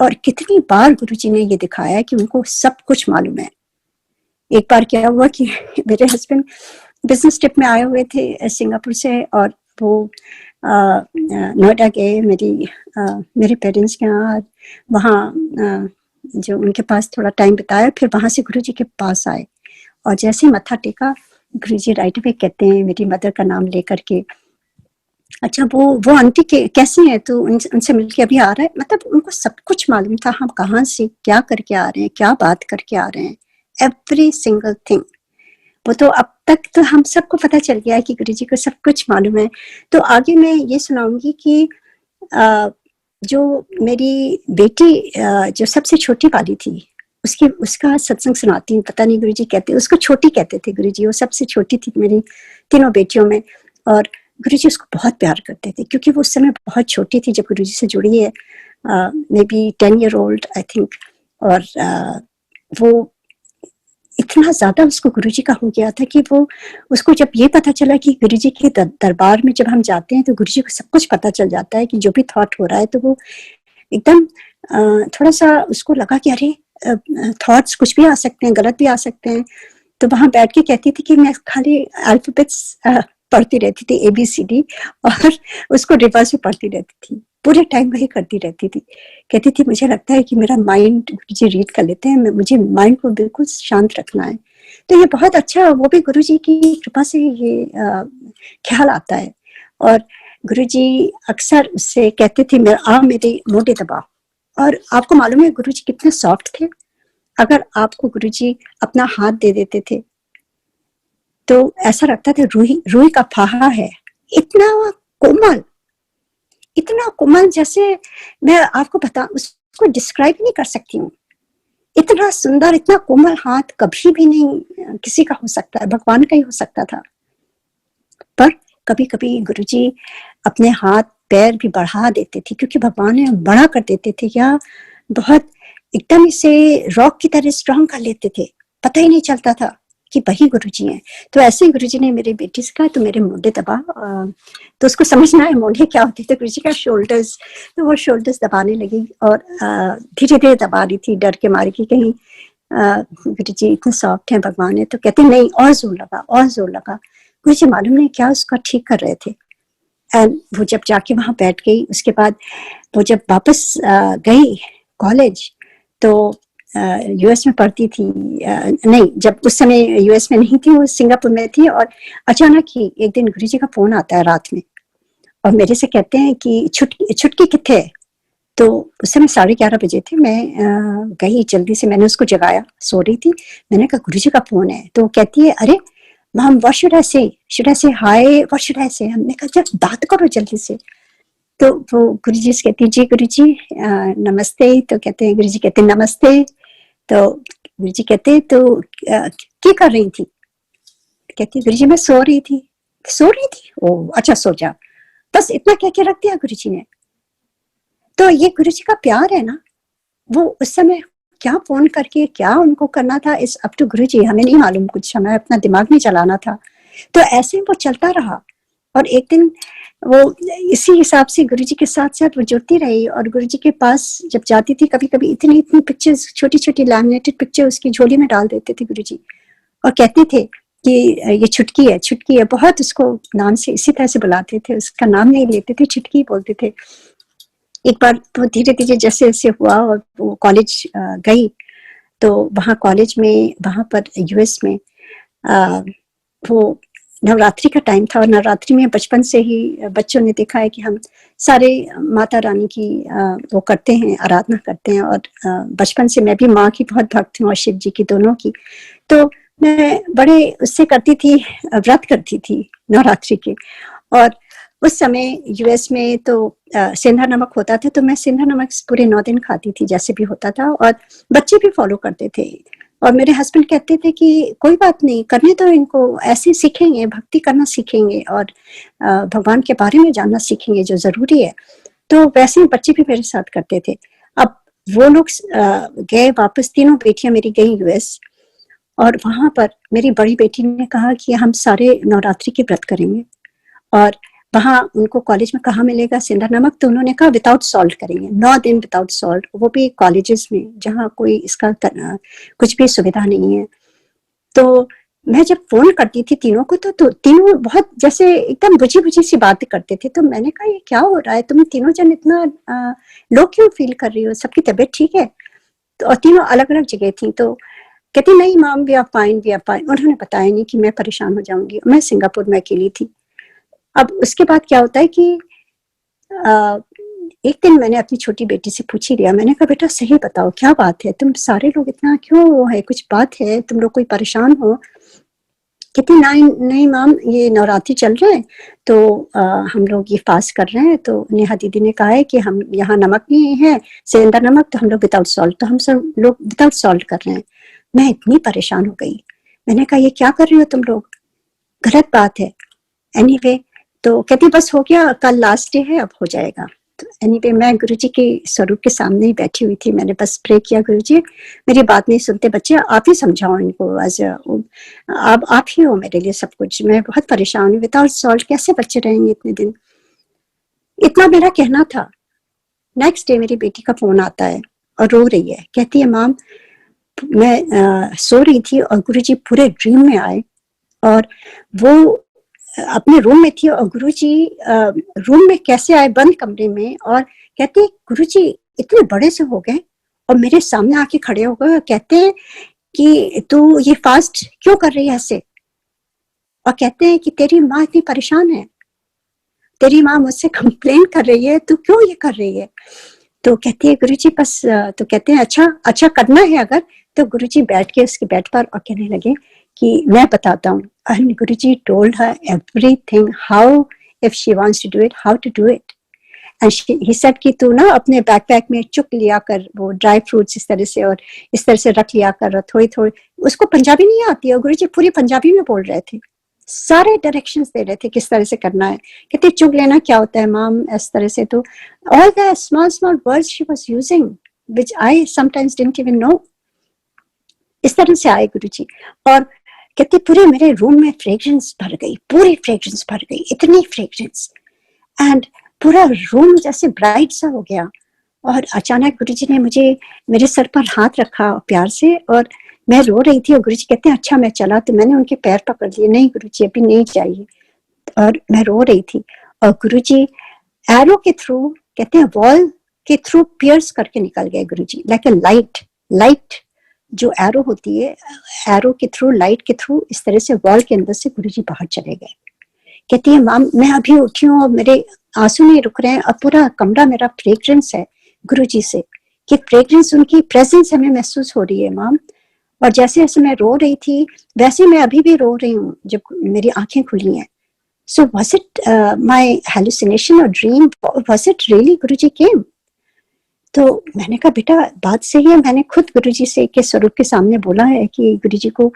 और कितनी बार गुरुजी ने ये दिखाया कि उनको सब कुछ मालूम है। एक बार क्या हुआ कि मेरे हस्बैंड बिजनेस ट्रिप में आए हुए थे सिंगापुर से और वो नोएडा गए मेरे पेरेंट्स के यहाँ। वहाँ जो उनके पास थोड़ा टाइम बिताया, फिर वहां से गुरुजी के पास आए और जैसे मत्था टेका गुरुजी राइट अवे कहते हैं मेरी मदर का नाम लेकर के, अच्छा वो आंटी के कैसी हैं, तो उनसे मिलके अभी आ रहा है। मतलब उनको सब कुछ मालूम था, हम कहाँ से क्या करके आ रहे हैं, क्या बात करके आ रहे हैं, एवरी सिंगल थिंग। वो तो अब तक तो हम सबको पता चल गया है कि गुरुजी को सब कुछ मालूम है। तो आगे मैं ये सुनाऊंगी कि जो मेरी बेटी जो सबसे छोटी वाली थी उसका सत्संग सुनाती हूँ। पता नहीं गुरुजी कहते, उसको छोटी कहते थे गुरुजी, वो सबसे छोटी थी मेरी तीनों बेटियों में। और गुरुजी उसको बहुत प्यार करते थे क्योंकि वो उस समय बहुत छोटी थी जब गुरुजी से जुड़ी है, may be 10 year old I think. और वो इतना ज्यादा उसको गुरुजी का हो गया था कि वो उसको जब ये पता चला कि गुरुजी के दरबार में जब हम जाते हैं तो गुरुजी को सब कुछ पता चल जाता है कि जो भी थॉट हो रहा है, तो वो एकदम थोड़ा सा उसको लगा कि अरे थॉट्स कुछ भी आ सकते हैं, गलत भी आ सकते हैं। तो वहां बैठ के कहती थी कि मैं खाली अल्फाबेट्स पढ़ती रहती थी ABCD और उसको रिवर्स में पढ़ती रहती थी, पूरे टाइम वही करती रहती थी। कहती थी मुझे लगता है कि मेरा माइंड गुरुजी रीड कर लेते हैं, मुझे माइंड को बिल्कुल शांत रखना है। तो ये बहुत अच्छा, वो भी गुरुजी की कृपा से ये ख्याल आता है। और गुरुजी अक्सर उससे कहते थे मेरे मोटे दबा। और आपको मालूम है गुरुजी कितने सॉफ्ट थे। अगर आपको गुरुजी अपना हाथ दे देते थे तो ऐसा लगता था रूही का फाहा है। इतना कोमल जैसे मैं आपको उसको डिस्क्राइब नहीं कर सकती हूँ। इतना सुंदर, इतना कोमल हाथ कभी भी नहीं किसी का हो सकता है, भगवान का ही हो सकता था। पर कभी कभी गुरुजी अपने हाथ पैर भी बढ़ा देते थे क्योंकि भगवान ने बड़ा कर देते थे, या बहुत एकदम इसे रॉक की तरह स्ट्रांग कर लेते थे, पता ही नहीं चलता था कि वही गुरुजी हैं। तो ऐसे ही गुरुजी ने मेरी बेटी से कहा तो मेरे मोढे दबा, तो उसको समझना है मोढे क्या होते थे। गुरुजी का शोल्डर्स, तो वो शोल्डर्स दबाने लगी और धीरे धीरे दबा रही थी डर के मारे कि कहीं गुरुजी इतने सॉफ्ट हैं भगवान है। तो कहते नहीं, और जोर लगा। गुरुजी मालूम नहीं क्या उसका ठीक कर रहे थे। एंड वो जब जाके वहां बैठ गई, उसके बाद वो जब वापस गई कॉलेज, तो US में पढ़ती थी, नहीं जब उस समय US में नहीं थी, वो सिंगापुर में थी। और अचानक ही एक दिन गुरुजी का फोन आता है रात में और मेरे से कहते हैं कि छुटकी किथे है। तो उस समय 11:30 बजे थे। मैं गई जल्दी से, मैंने उसको जगाया, सो रही थी। मैंने कहा गुरुजी का फोन है। तो कहती है अरे मम व्हाट शुड आई से हाय, व्हाट शुड आई से। हमने कहा जब बात करो जल्दी से। तो वो गुरुजी से कहती जी गुरुजी नमस्ते। तो कहते हैं गुरुजी कहते नमस्ते। तो गुरुजी कहते तो क्या कर रही थी। कहती गुरुजी मैं सो रही थी। ओ अच्छा सो जा, बस इतना कह के रख दिया गुरुजी ने। तो ये गुरुजी का प्यार है ना, वो उस समय क्या फोन करके क्या उनको करना था, इस अप टू गुरुजी, हमें नहीं मालूम कुछ, हमें अपना दिमाग नहीं चलाना था। तो ऐसे वो चलता रहा और एक दिन वो इसी हिसाब से गुरुजी के साथ साथ वो जुड़ती रही। और गुरुजी के पास जब जाती थी कभी कभी इतनी पिक्चर्स, छोटी छोटी लैमिनेटेड पिक्चर उसकी झोली में डाल देते थे गुरुजी और कहते थे कि ये छुटकी है। बहुत उसको नाम से इसी तरह से बुलाते थे, उसका नाम नहीं लेते थे, छुटकी बोलते थे। एक बार तो धीरे धीरे जैसे जैसे हुआ और वो कॉलेज गई, तो वहाँ कॉलेज में, वहाँ पर US में वो नवरात्रि का टाइम था। और नवरात्रि में बचपन से ही बच्चों ने देखा है कि हम सारे माता रानी की वो करते हैं, आराधना करते हैं। और बचपन से मैं भी माँ की बहुत भक्त हूँ और शिव जी की, दोनों की। तो मैं बड़े उससे करती थी, व्रत करती थी नवरात्रि के। और उस समय US में तो सेंधा नमक होता था, तो मैं सेंधा नमक पूरे 9 दिन खाती थी जैसे भी होता था। और बच्चे भी फॉलो करते थे। और मेरे हस्बैंड कहते थे कि कोई बात नहीं, करने तो इनको, ऐसे सीखेंगे, भक्ति करना सीखेंगे और भगवान के बारे में जानना सीखेंगे जो जरूरी है। तो वैसे ही बच्चे भी मेरे साथ करते थे। अब वो लोग गए वापस, तीनों बेटियां मेरी गई यूएस, और वहां पर मेरी बड़ी बेटी ने कहा कि हम सारे नवरात्रि के व्रत करेंगे। और वहां उनको कॉलेज में कहाँ मिलेगा सेंधा नमक, तो उन्होंने कहा विदाउट सॉल्ट करेंगे, 9 दिन विदाउट सॉल्ट, वो भी कॉलेजेस में जहाँ कोई इसका कुछ भी सुविधा नहीं है। तो मैं जब फोन करती थी तीनों को, तो तीनों बहुत जैसे एकदम बुझी बुझी सी बातें करते थे। तो मैंने कहा ये क्या हो रहा है, तुम तीनों जन इतना लो क्यों फील कर रही हो, सबकी तबीयत ठीक है? तो और तीनों अलग अलग जगह थी। तो कहती नहीं ma'am, we are fine, we are fine. उन्होंने बताया नहीं कि मैं परेशान हो जाऊंगी। मैं सिंगापुर में अकेली थी। अब उसके बाद क्या होता है कि एक दिन मैंने अपनी छोटी बेटी से पूछ ही लिया, मैंने कहा बेटा सही बताओ क्या बात है, तुम सारे लोग इतना क्यों है, कुछ बात है, तुम लोग कोई परेशान हो? कहती नहीं नहीं मैम, ये नवरात्रि चल रहे हैं तो हम लोग ये फास्ट कर रहे हैं। तो नेहा दीदी ने कहा है कि हम यहाँ नमक नहीं है, सेंधा नमक, तो हम लोग विदाउट सॉल्ट, तो हम सब लोग विदाउट सॉल्ट कर रहे हैं। मैं इतनी परेशान हो गई। मैंने कहा ये क्या कर रही हो तुम लोग, गलत बात है। एनीवे तो कहती बस हो गया, कल लास्ट डे है, अब हो जाएगा। तो एनीवे मैं गुरुजी के स्वरूप के सामने ही बैठी हुई थी। मैंने बस प्रे किया, गुरुजी मेरी बात नहीं सुनते बच्चे, आप ही समझाओ इनको, आप ही हो मेरे लिए सब कुछ, मैं बहुत परेशान हूँ, विदाउट सॉल्ट कैसे बच्चे रहेंगे इतने दिन। इतना मेरा कहना था। नेक्स्ट डे मेरी बेटी का फोन आता है और रो रही है। कहती है माम मैं सो रही थी और गुरुजी पूरे ड्रीम में आए, और वो अपने रूम में थी, और गुरुजी रूम में कैसे आए, बंद कमरे में, और कहते गुरुजी इतने बड़े से हो गए और मेरे सामने आके खड़े हो गए। कहते हैं कि तू ये फास्ट क्यों कर रही है ऐसे, और कहते हैं कि तेरी माँ इतनी परेशान है, तेरी माँ मुझसे कंप्लेन कर रही है, तू क्यों ये कर रही है? तो कहती है गुरुजी बस, तो कहते हैं अच्छा करना है अगर, तो गुरुजी बैठ के उसके बेड पर और कहने लगे कि मैं बताता हूँ। And Guruji told her everything, how if she wants to do it, how to do it. And he said कि तू ना अपने बैकपैक में चुक लिया कर वो ड्राई फ्रूट्स इस तरह से, और इस तरह से रख लिया कर थोड़ी थोड़ी। उसको पंजाबी नहीं आती है, गुरुजी पूरी पंजाबी में बोल रहे थे, सारे डायरेक्शंस दे रहे थे किस तरह से करना है। कहते चुग लेना क्या होता है माम, इस तरह से। तो all the small words she was using which I sometimes didn't even know, इस तरह से आए गुरुजी। और कहते पूरे मेरे रूम में फ्रेग्रेंस भर गई, पूरी फ्रेग्रेंस भर गई, इतनी फ्रेग्रेंस, एंड पूरा रूम जैसे ब्राइट सा हो गया। और अचानक गुरुजी ने मेरे सर पर हाथ रखा प्यार से, और मैं रो रही थी, और गुरुजी कहते हैं अच्छा मैं चला, तो मैंने उनके पैर पकड़ लिए, नहीं गुरुजी अभी नहीं चाहिए, और मैं रो रही थी। और गुरुजी एरो के थ्रू, कहते हैं वॉल के थ्रू पियर्स करके निकल गए गुरुजी, लाइक ए लाइट जो एरो होती है, एरो के थ्रू, लाइट के थ्रू, इस तरह से वॉल के अंदर से गुरुजी बाहर चले गए। कहती है माम मैं अभी उठी हूँ और मेरे आंसू नहीं रुक रहे हैं, और पूरा कमरा मेरा फ्रेग्रेंस है गुरुजी से, कि फ्रेग्रेंस उनकी प्रेजेंस हमें महसूस हो रही है माम। और जैसे जैसे मैं रो रही थी वैसे मैं अभी भी रो रही हूँ जब मेरी आंखें खुली हैं। So was it my hallucination और ड्रीम, वाज इट रियली गुरुजी केम? तो मैंने कहा बेटा बात सही है, मैंने खुद गुरुजी से के स्वरूप के सामने बोला है कि गुरुजी को,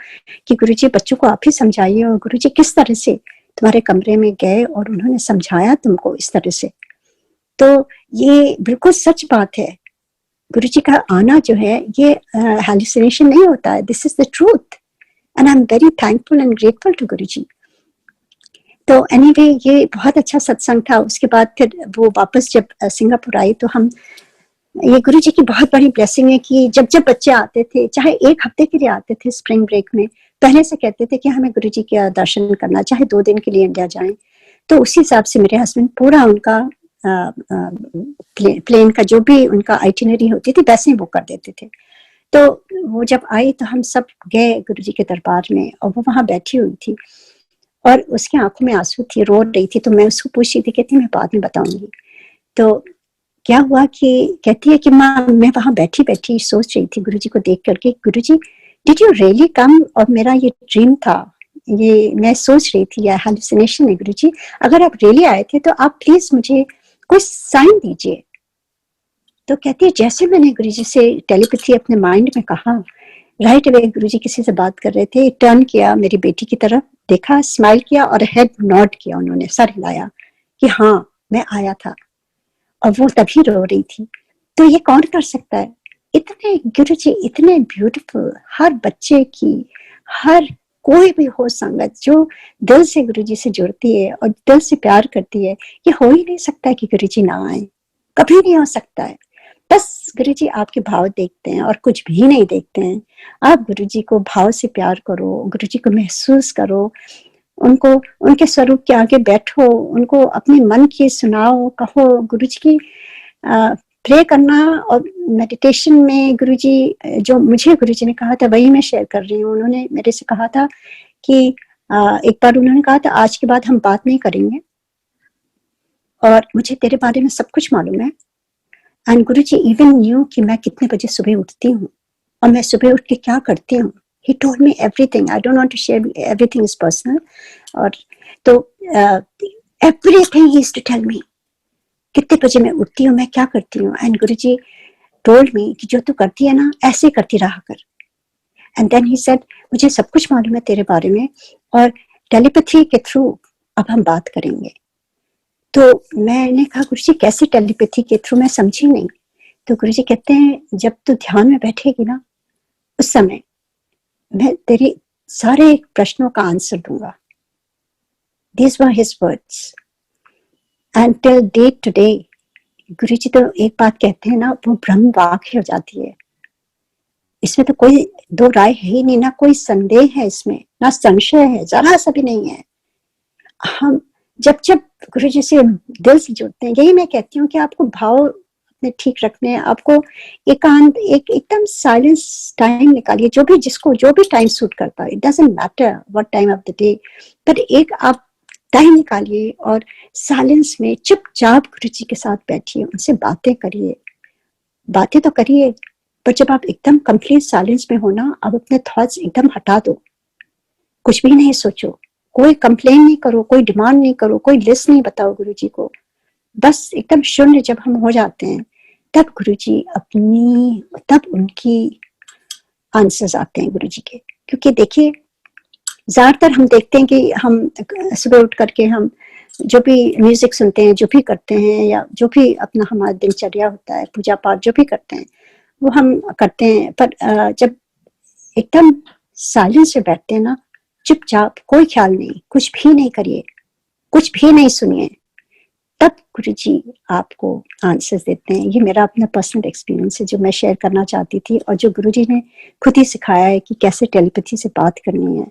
कि गुरुजी बच्चों को आप ही समझाइए, और गुरुजी किस तरह से तुम्हारे कमरे में गए और उन्होंने समझाया तुमको इस तरह से। तो ये बिल्कुल सच बात है, गुरुजी का आना जो है ये हेलुसिनेशन नहीं होता है, this is the truth, and I am very thankful and grateful to Guruji. तो एनीवे ये बहुत अच्छा सत्संग था। उसके बाद फिर वो वापस जब सिंगापुर आई, तो हम, ये गुरुजी की बहुत बड़ी ब्लेसिंग है कि जब जब बच्चे आते थे, चाहे 1 हफ्ते के लिए आते थे स्प्रिंग ब्रेक में, पहले से कहते थे कि हमें गुरुजी का दर्शन करना, चाहे 2 दिन के लिए इंडिया जाएं, तो उसी हिसाब से मेरे हस्बैंड पूरा उनका प्लेन का जो भी उनका आइटिनरी होती थी वैसे ही वो कर देते थे। तो वो जब आई तो हम सब गए गुरुजी के दरबार में, और वो वहां बैठी हुई थी और उसकी आंखों में आंसू थी, रो रही थी। तो मैं उसको पूछ रही थी, कहती मैं बाद में बताऊंगी। तो क्या हुआ कि कहती है कि माँ मैं वहां बैठी बैठी सोच रही थी गुरुजी को देख करके, गुरुजी डिड यू रियली कम? और मेरा ये ड्रीम था, ये मैं सोच रही थी, या हेलुसिनेशन है गुरुजी? अगर आप रियली आए थे तो आप प्लीज मुझे कोई साइन दीजिए। तो कहती है जैसे मैंने गुरुजी से टेलीपैथी अपने माइंड में कहा, राइट अवे गुरुजी किसी से बात कर रहे थे, टर्न किया मेरी बेटी की तरफ, देखा, स्माइल किया और हेड नॉड किया, उन्होंने सर हिलाया कि हाँ मैं आया था, और वो तभी रो रही थी। तो ये कौन कर सकता है? इतने गुरुजी इतने ब्यूटीफुल, हर बच्चे की, हर कोई भी हो संगत जो दिल से गुरुजी से जुड़ती है और दिल से प्यार करती है, ये हो ही नहीं सकता है कि गुरुजी ना आए, कभी नहीं हो सकता है। बस गुरुजी आपके भाव देखते हैं और कुछ भी नहीं देखते हैं। आप गुरुजी को भाव से प्यार करो, गुरुजी को महसूस करो, उनको उनके स्वरूप के आगे बैठो, उनको अपने मन की सुनाओ, कहो। गुरुजी की प्रे करना और मेडिटेशन में गुरुजी, जो मुझे गुरुजी ने कहा था वही मैं शेयर कर रही हूँ। उन्होंने मेरे से कहा था कि एक बार उन्होंने कहा था आज के बाद हम बात नहीं करेंगे और मुझे तेरे बारे में सब कुछ मालूम है। एंड गुरुजी इवन न्यू कि मैं कितने बजे सुबह उठती हूँ और मैं सुबह उठ के क्या करती हूँ। He told me everything. I don't want to share, everything is personal. और तो everything he used to tell me. कितने बजे मैं उठती हूँ, मैं क्या करती हूँ। एंड गुरुजी told me कि जो तू करती है ना ऐसे करती रहा कर। एंड देन ही said मुझे सब कुछ मालूम है तेरे बारे में और टेलीपैथी के थ्रू अब हम बात करेंगे। तो मैंने कहा गुरुजी कैसे टेलीपैथी के थ्रू, मैं समझी नहीं। तो गुरुजी कहते हैं जब तू ध्यान में बैठेगी ना उस समय मैं तेरी सारे प्रश्नों का आंसर दूंगा। These were his words. And till date today, गुरुजी तो एक बात कहते हैं ना, वो ब्रह्म वाक्य हो जाती है। इसमें तो कोई दो राय है ही नहीं, ना कोई संदेह है इसमें, ना संशय है, जरा सा भी नहीं है। हम जब जब गुरुजी से दिल से जुड़ते हैं, यही मैं कहती हूँ कि आपको भाव अपने ठीक रखने हैं, आपको एकांत एकदम साइलेंस टाइम निकालिए, जो भी जिसको जो भी टाइम सूट करता है, it doesn't matter what time of the day, पर एक आप टाइम निकालिए और साइलेंस में चुपचाप गुरुजी के साथ बैठिए, उनसे बातें करिए। बातें तो करिए, पर जब आप एकदम कंप्लीट साइलेंस में हो ना, आप अपने थॉट्स एकदम हटा दो, कुछ भी नहीं सोचो, कोई कंप्लेन नहीं करो, कोई डिमांड नहीं करो, कोई लिस्ट नहीं बताओ गुरुजी को। बस एकदम शून्य जब हम हो जाते हैं तब गुरुजी अपनी, तब उनकी आंसर्स आते हैं गुरुजी के। क्योंकि देखिए ज्यादातर हम देखते हैं कि हम सुबह उठ करके हम जो भी म्यूजिक सुनते हैं, जो भी करते हैं, या जो भी अपना हमारा दिनचर्या होता है, पूजा पाठ जो भी करते हैं वो हम करते हैं, पर जब एकदम साइलेंस से बैठते हैं ना, चुपचाप, कोई ख्याल नहीं, कुछ भी नहीं करिए, कुछ भी नहीं सुनिए, तब गुरुजी आपको आंसर्स देते हैं। ये मेरा अपना पर्सनल एक्सपीरियंस है जो मैं शेयर करना चाहती थी, और जो गुरुजी ने खुद ही सिखाया है कि कैसे टेलीपैथी से बात करनी है।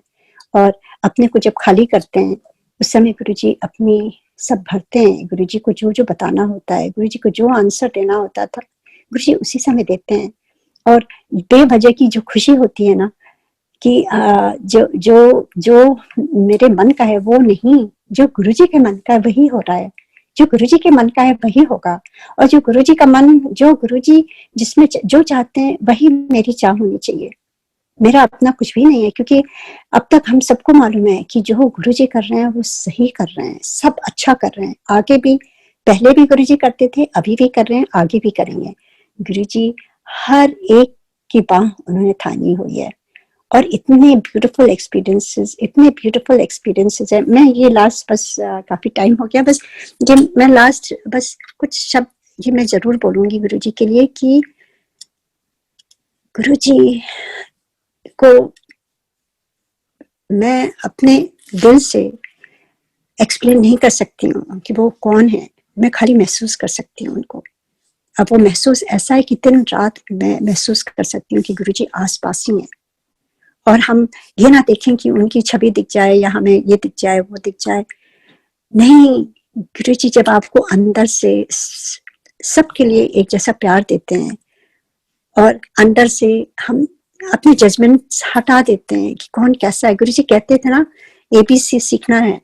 और अपने को जब खाली करते हैं उस समय गुरुजी अपनी सब भरते हैं, गुरुजी को जो जो बताना होता है, गुरुजी को जो आंसर देना होता था, गुरुजी उसी समय देते हैं। और बेवजह की जो खुशी होती है ना कि जो जो जो मेरे मन का है वो नहीं, जो गुरुजी के मन का है वही हो रहा है, जो गुरुजी के मन का है वही होगा। और जो गुरुजी का मन, जो गुरुजी जिसमें जो चाहते हैं वही मेरी चाह होनी चाहिए, मेरा अपना कुछ भी नहीं है। क्योंकि अब तक हम सबको मालूम है कि जो गुरुजी कर रहे हैं वो सही कर रहे हैं, सब अच्छा कर रहे हैं, आगे भी, पहले भी गुरुजी करते थे, अभी भी कर रहे हैं, आगे भी करेंगे। गुरुजी हर एक की बाह उन्होंने थामी हुई है, और इतने ब्यूटीफुल एक्सपीरियंसेस, इतने ब्यूटीफुल एक्सपीरियंसेस है। मैं ये लास्ट बस काफी टाइम हो गया, बस ये मैं लास्ट बस कुछ शब्द ये मैं जरूर बोलूंगी गुरुजी के लिए कि गुरुजी को मैं अपने दिल से एक्सप्लेन नहीं कर सकती हूँ कि वो कौन है, मैं खाली महसूस कर सकती हूँ उनको। अब वो महसूस ऐसा है कि दिन रात मैं महसूस कर सकती हूँ कि गुरुजी आस पास ही है, और हम ये ना देखें कि उनकी छवि दिख जाए या हमें ये दिख जाए वो दिख जाए, नहीं। गुरुजी जब आपको अंदर से सबके लिए एक जैसा प्यार देते हैं, और अंदर से हम अपने जजमेंट हटा देते हैं कि कौन कैसा है। गुरुजी कहते थे ना ABC सीखना है,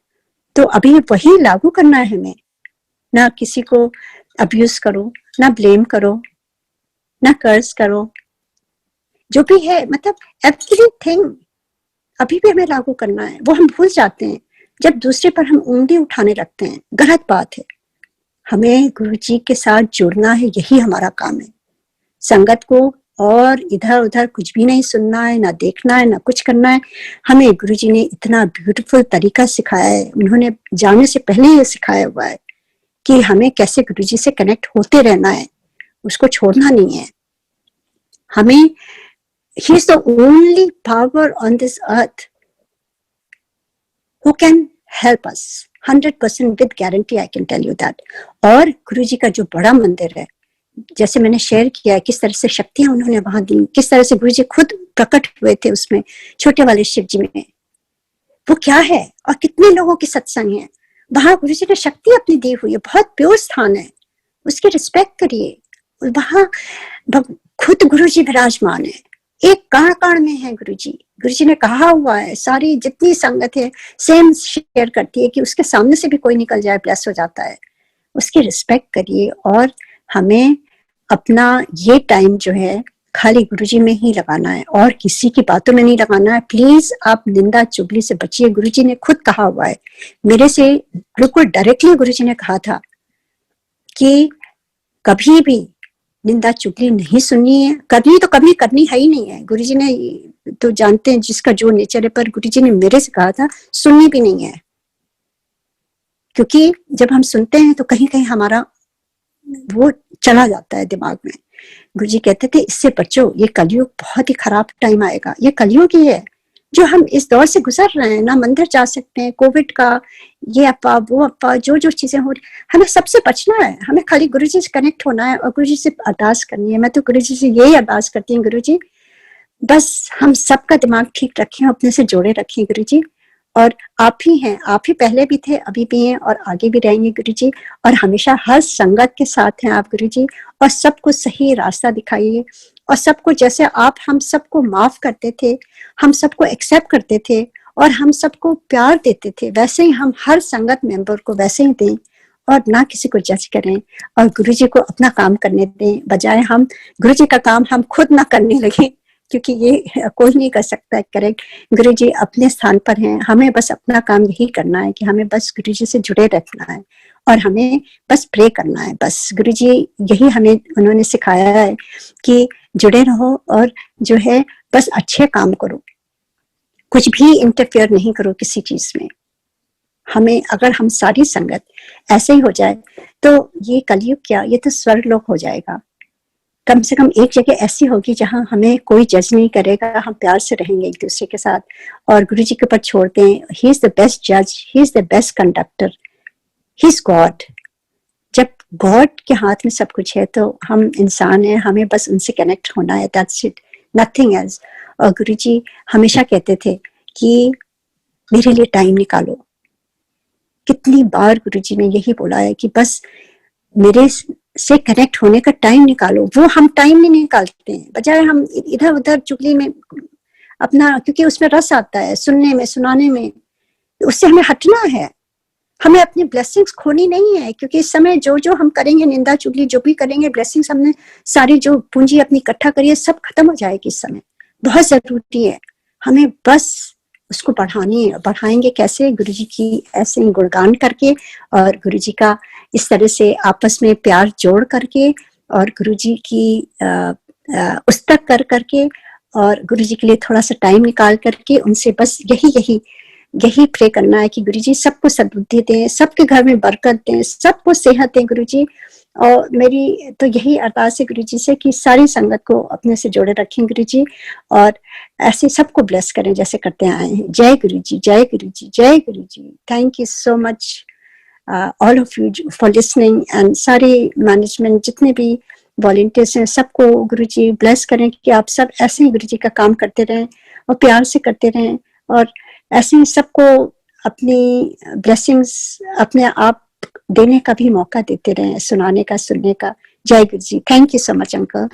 तो अभी वही लागू करना है हमें, ना किसी को अब्यूज करो, ना ब्लेम करो, ना कर्ज करो, जो भी है, मतलब एवरीथिंग अभी भी हमें लागू करना है। वो हम भूल जाते हैं जब दूसरे पर हम उंगली उठाने लगते हैं, गलत बात है। हमें गुरुजी के साथ जुड़ना है, यही हमारा काम है। संगत को और इधर उधर कुछ भी नहीं सुनना है, ना देखना है, ना कुछ करना है। हमें गुरुजी ने इतना ब्यूटीफुल तरीका सिखाया है, उन्होंने जाने से पहले ये सिखाया हुआ है कि हमें कैसे गुरुजी से कनेक्ट होते रहना है, उसको छोड़ना नहीं है हमें। He is the only power on this earth who can help us 100% with guarantee, I can tell you that। और गुरुजी का जो बड़ा मंदिर है, जैसे मैंने शेयर किया है किस तरह से शक्तियां उन्होंने वहां दी, किस तरह से गुरुजी खुद प्रकट हुए थे उसमें, छोटे वाले शिव जी में, वो क्या है और कितने लोगों की सत्संग है वहां। गुरुजी ने शक्ति अपनी दी हुई है, बहुत प्योर स्थान है, उसकी रिस्पेक्ट करिए। वहां खुद गुरुजी विराजमान है, एक कण कण में है गुरुजी। गुरुजी ने कहा हुआ है सारी जितनी संगत है सेम शेयर करती है कि उसके सामने से भी कोई निकल जाए ब्लेस हो जाता है। उसकी रिस्पेक्ट करिए और हमें अपना ये टाइम जो है खाली गुरुजी में ही लगाना है और किसी की बातों में नहीं लगाना है। प्लीज आप निंदा चुगली से बचिए। गुरुजी ने खुद कहा हुआ है, मेरे से बिल्कुल डायरेक्टली गुरुजी ने कहा था कि कभी भी निंदा चुगली नहीं सुननी है, कभी करनी है ही नहीं है। गुरुजी ने तो जानते हैं जिसका जो नेचर है, पर गुरुजी ने मेरे से कहा था सुननी भी नहीं है, क्योंकि जब हम सुनते हैं तो कहीं कहीं हमारा वो चला जाता है दिमाग में। गुरुजी कहते थे इससे बचो, ये कलयुग बहुत ही खराब टाइम आएगा। ये कलयुग ही है जो हम इस दौर से गुजर रहे हैं, ना मंदिर जा सकते हैं, कोविड का ये अफवाह वो अफवाह, जो चीजें हो रही, हमें सबसे बचना है। हमें खाली गुरुजी से कनेक्ट होना है और गुरुजी से अरदास करनी है। मैं तो गुरुजी से यही अरदास करती हूँ, गुरुजी बस हम सबका दिमाग ठीक रखें, अपने से जोड़े रखें गुरुजी। और आप ही हैं, आप ही पहले भी थे, अभी भी हैं और आगे भी रहेंगे गुरुजी। और हमेशा हर संगत के साथ हैं आप गुरुजी, और सबको सही रास्ता दिखाइए। और सबको जैसे आप हम सबको माफ करते थे, हम सबको एक्सेप्ट करते थे और हम सबको प्यार देते थे, वैसे ही हम हर संगत मेंबर को वैसे ही दें और ना किसी को जज करें और गुरुजी को अपना काम करने दें, बजाय हम गुरुजी का काम हम खुद ना करने लगे, क्योंकि ये कोई नहीं कर सकता है। करेक्ट, गुरुजी अपने स्थान पर हैं, हमें बस अपना काम यही करना है कि हमें बस गुरुजी से जुड़े रखना है और हमें बस प्रे करना है। बस गुरुजी यही हमें उन्होंने सिखाया है कि जुड़े रहो और जो है बस अच्छे काम करो, कुछ भी इंटरफेयर नहीं करो किसी चीज में। हमें अगर हम सारी संगत ऐसे ही हो जाए तो ये कलयुग क्या, ये तो स्वर्गलोक हो जाएगा। कम से कम एक जगह ऐसी होगी जहां हमें कोई जज नहीं करेगा, हम प्यार से रहेंगे एक दूसरे के साथ और गुरुजी के ऊपर छोड़ते हैं। ही इज द बेस्ट जज, he is the best conductor, he is God. जब गॉड के हाथ में सब कुछ है तो हम इंसान हैं, हमें बस उनसे कनेक्ट होना है, दैट्स इट, नथिंग एल्स। और गुरुजी हमेशा कहते थे कि मेरे लिए टाइम निकालो। कितनी बार गुरुजी ने यही बोला है कि बस मेरे से कनेक्ट होने का टाइम निकालो। वो हम टाइम नहीं निकालते हैं, बजाय हम इधर उधर चुगली में अपना, क्योंकि उसमें रस आता है सुनने में सुनाने में, उससे हमें हटना है। हमें अपनी ब्लेसिंग्स खोनी नहीं है, क्योंकि इस समय जो हम करेंगे, निंदा चुगली जो भी करेंगे, ब्लेसिंग्स हमने सारी जो पूंजी अपनी इकट्ठा करी है सब खत्म हो जाएगी इस समय। बहुत जरूरी है हमें बस उसको बढ़ानी है। बढ़ाएंगे कैसे? गुरुजी की ऐसे ही गुणगान करके और गुरुजी का इस तरह से आपस में प्यार जोड़ करके और गुरुजी की उस्तक कर करके और गुरुजी के लिए थोड़ा सा टाइम निकाल करके उनसे बस यही प्रे करना है कि गुरुजी सबको सद्बुद्धि दें, सबके घर में बरकत दें, सबको सेहत दें गुरुजी। और मेरी तो यही अरदास है गुरुजी से कि सारी संगत को अपने से जोड़े रखें गुरुजी और ऐसे सबको ब्लेस करें जैसे करते आए हैं। जय गुरुजी, जय गुरुजी, जय Guruji. Thank you so much all of you for listening and सारे मैनेजमेंट जितने भी वॉलंटियर्स हैं सबको गुरुजी ब्लेस करें कि आप सब ऐसे ही गुरुजी का काम करते रहें और प्यार से करते रहें और ऐसे ही सबको अपनी ब्लेसिंग्स अपने आप देने का भी मौका देते रहे, सुनाने का, सुनने का। जय Guru ji. Thank you so much uncle.